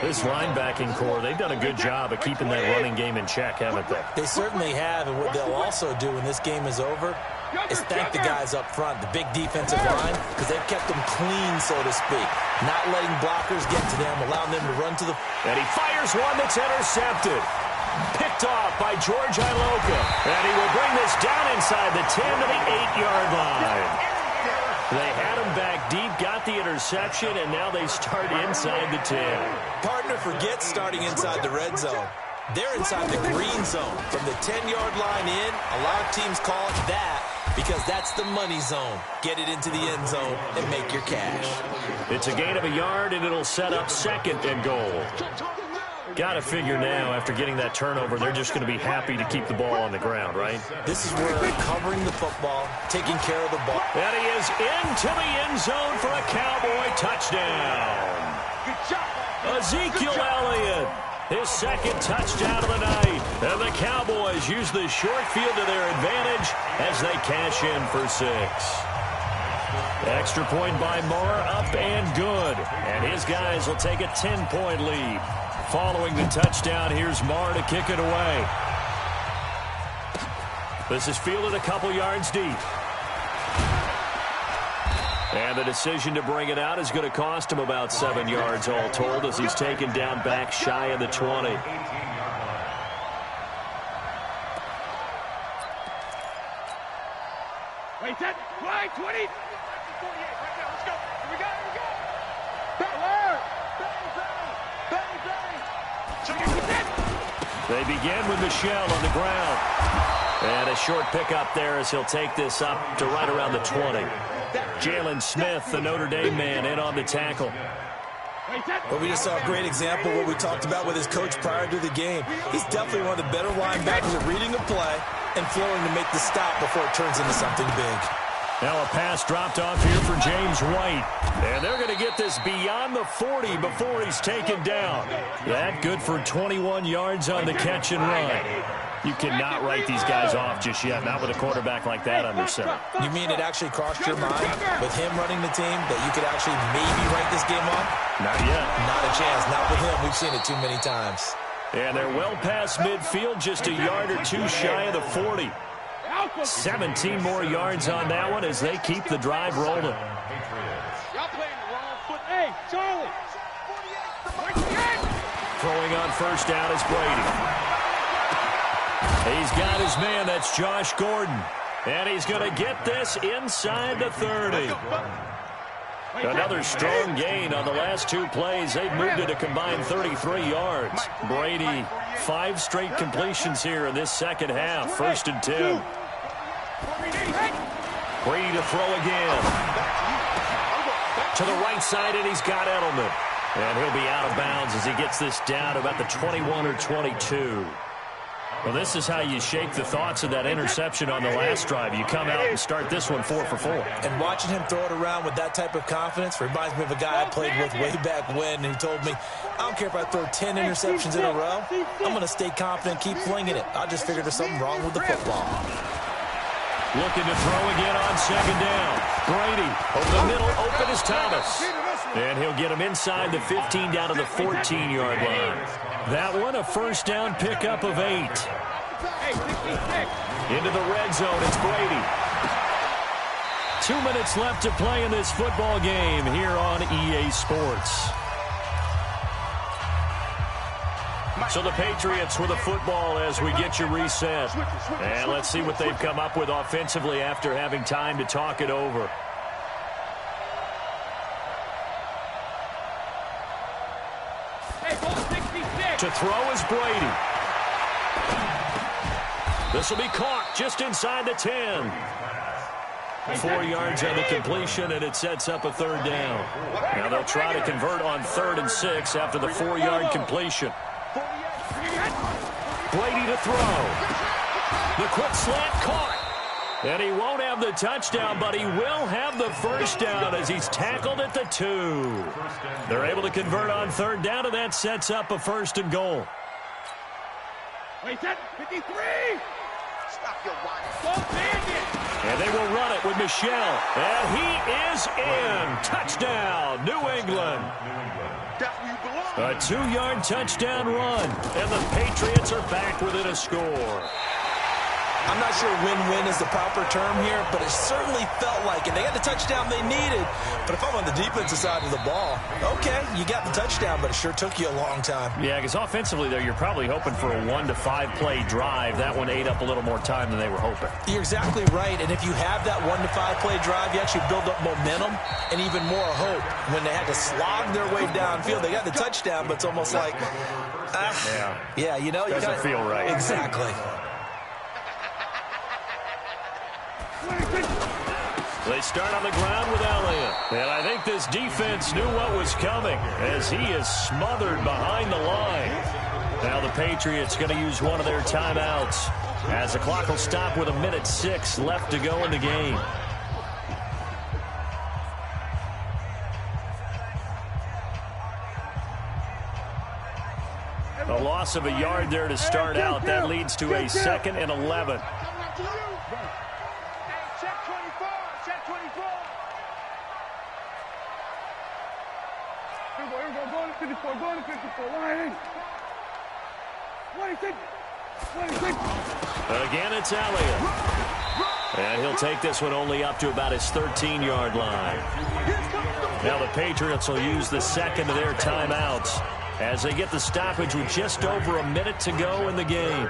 This linebacking core, they've done a good job of keeping that running game in check, haven't they? They certainly have, and what they'll also do when this game is over is thank the guys up front, the big defensive line, because they've kept them clean, so to speak. Not letting blockers get to them, allowing them to run to the... And he fires one that's intercepted. Picked off by George Iloka. And he will bring this down inside the 10 to the 8-yard line. They had him back deep, got the interception, and now they start inside the 10. Partner forgets starting inside the red zone. They're inside the green zone. From the 10-yard line in, a lot of teams call it that because that's the money zone. Get it into the end zone and make your cash. It's a gain of a yard, and it'll set up 2nd and goal. Got to figure now, after getting that turnover, they're just going to be happy to keep the ball on the ground, right? This is where covering the football, taking care of the ball. And he is into the end zone for a Cowboy touchdown. Ezekiel Elliott, his 2nd touchdown of the night. And the Cowboys use the short field to their advantage as they cash in for 6. Extra point by Marr, up and good. And his guys will take a 10-point lead. Following the touchdown, here's Marr to kick it away. This is fielded a couple yards deep. And the decision to bring it out is going to cost him about 7 yards all told as he's taken down back shy of the 20. Wait, that fly 20. Let's go. Here we go. They begin with Michelle on the ground. And a short pickup there as he'll take this up to right around the 20. Jalen Smith, the Notre Dame man, in on the tackle. But we just saw a great example of what we talked about with his coach prior to the game. He's definitely one of the better linebackers at reading a play and flowing to make the stop before it turns into something big. Now a pass dropped off here for James White. And they're going to get this beyond the 40 before he's taken down. That good for 21 yards on the catch and run. You cannot write these guys off just yet, not with a quarterback like that under center. You mean it actually crossed your mind with him running the team that you could actually maybe write this game off? Not yet. Not a chance. Not with him. We've seen it too many times. And they're well past midfield, just a yard or two shy of the 40. 17 more yards on that one as they keep the drive rolling. Y'all playing the wrong foot. Hey, Charlie. Throwing on first down is Brady. He's got his man, that's Josh Gordon. And he's going to get this inside the 30. Another strong gain on the last 2 plays. They've moved it a combined 33 yards. Brady, 5 straight completions here in this second half. 1st and 10. Brady to throw again. To the right side, and he's got Edelman. And he'll be out of bounds as he gets this down about the 21 or 22. Well, this is how you shake the thoughts of that interception on the last drive. You come out and start this one 4 for 4. And watching him throw it around with that type of confidence reminds me of a guy I played with way back when, and he told me, I don't care if I throw 10 interceptions in a row. I'm going to stay confident, keep flinging it. I just figured there's something wrong with the football. Looking to throw again on 2nd down. Brady over the middle, open is Thomas. And he'll get him inside the 15 down to the 14-yard line. That one a first down pickup of 8. Into the red zone, it's Brady. 2 minutes left to play in this football game here on EA Sports. So the Patriots with the football as we get you reset. And let's see what they've come up with offensively after having time to talk it over. To throw is Brady. This will be caught just inside the 10. 4 yards on the completion, and it sets up a 3rd down. Now they'll try to convert on 3rd and 6 after the 4-yard completion. Brady to throw. The quick slant caught. And he won't have the touchdown, but he will have the first down as he's tackled at the 2. They're able to convert on 3rd down, and that sets up a 1st and goal. Wait, that 53. Stop your watch. And they will run it with Michelle. And he is in. Touchdown, New England. A 2-yard touchdown run. And the Patriots are back within a score. I'm not sure win-win is the proper term here, but it certainly felt like it. They got the touchdown they needed, but if I'm on the defensive side of the ball, okay, you got the touchdown, but it sure took you a long time. Yeah, because offensively, though, you're probably hoping for a 1 to 5 play drive. That one ate up a little more time than they were hoping. You're exactly right, and if you have that 1 to 5 play drive, you actually build up momentum and even more hope. When they had to slog their way downfield, they got the touchdown, but it's almost like, yeah, you know, doesn't feel right. Exactly. They start on the ground with Elliott. And I think this defense knew what was coming as he is smothered behind the line. Now the Patriots going to use one of their timeouts as the clock will stop with 1:06 left to go in the game. A loss of a yard there to start out. That leads to a 2nd and 11. Check 24. Check 24. Here we go. Go to 54. Go to 54. 26. Again, it's Elliott. And he'll take this one only up to about his 13-yard line. Now the Patriots will use the second of their timeouts as they get the stoppage with just over a minute to go in the game.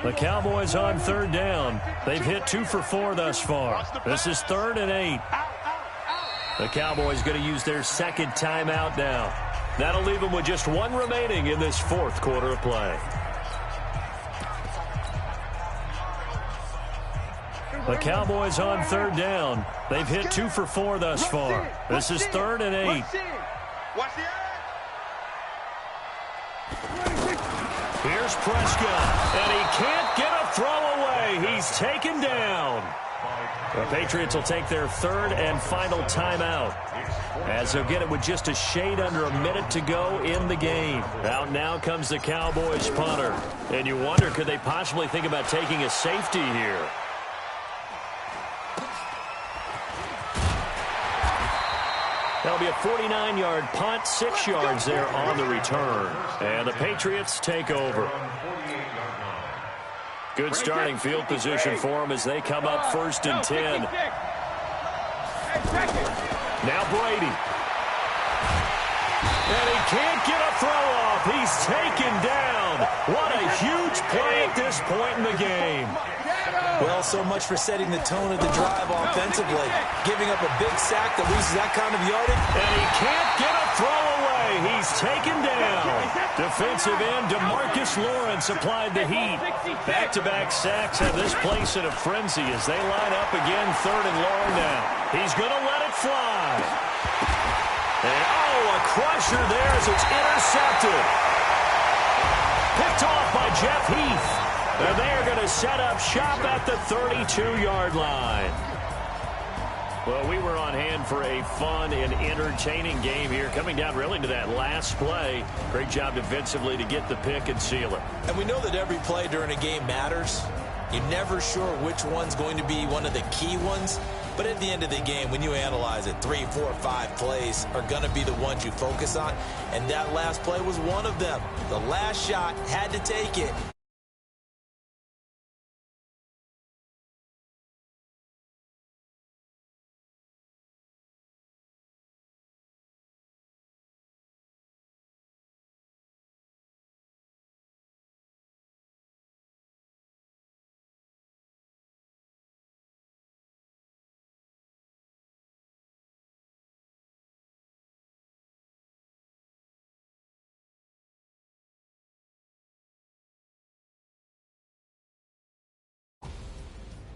The Cowboys on 3rd down. They've hit 2 for 4 thus far. This is 3rd and 8. The Cowboys going to use their second timeout now. That'll leave them with just 1 remaining in this 4th quarter of play. The Cowboys on 3rd down. They've hit 2 for 4 thus far. This is 3rd and 8. Here's Prescott, and he can't get a throw away. He's taken down. The Patriots will take their 3rd and final timeout as they'll get it with just a shade under a minute to go in the game. Out now comes the Cowboys punter, and you wonder, could they possibly think about taking a safety here? That'll be a 49-yard punt, 6 yards there on the return. And the Patriots take over. Good starting field position for them as they come up 1st and 10. Now Brady. And he can't get a throw off. He's taken down. What a huge play at this point in the game. Well, so much for setting the tone of the drive offensively. Giving up a big sack that loses that kind of yardage. And he can't get a throw away. He's taken down. Defensive end DeMarcus Lawrence applied the heat. Back-to-back sacks have this place in a frenzy as they line up again 3rd and long now. He's going to let it fly. And, a crusher there as it's intercepted. Picked off by Jeff Heath. And they're going to set up shop at the 32-yard line. Well, we were on hand for a fun and entertaining game here, coming down really to that last play. Great job defensively to get the pick and seal it. And we know that every play during a game matters. You're never sure which one's going to be one of the key ones. But at the end of the game, when you analyze it, 3, 4, 5 plays are going to be the ones you focus on. And that last play was one of them. The last shot had to take it.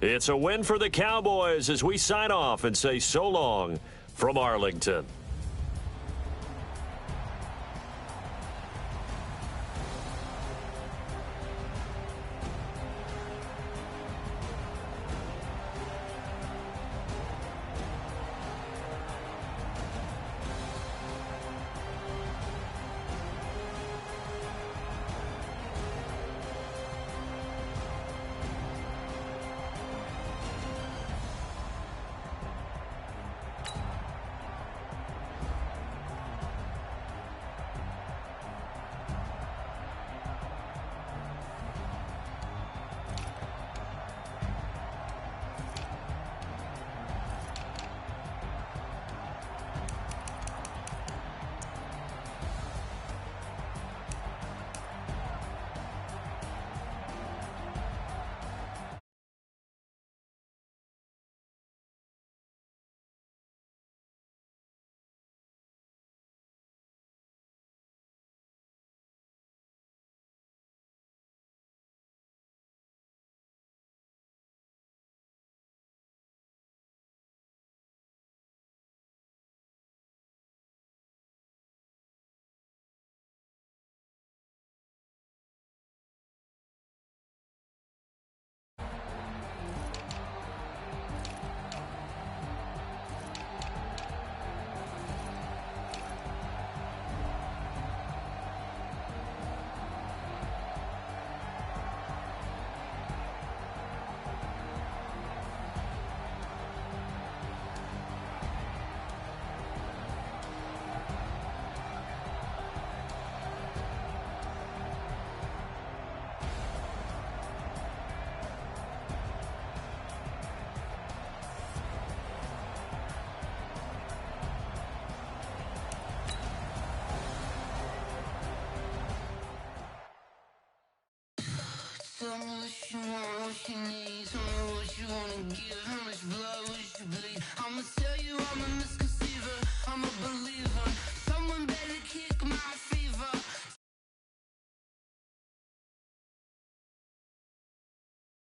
It's a win for the Cowboys as we sign off and say so long from Arlington. Tell me what you want, what you need. Tell me what you wanna give. How much blood would you bleed? I'ma tell you I'm a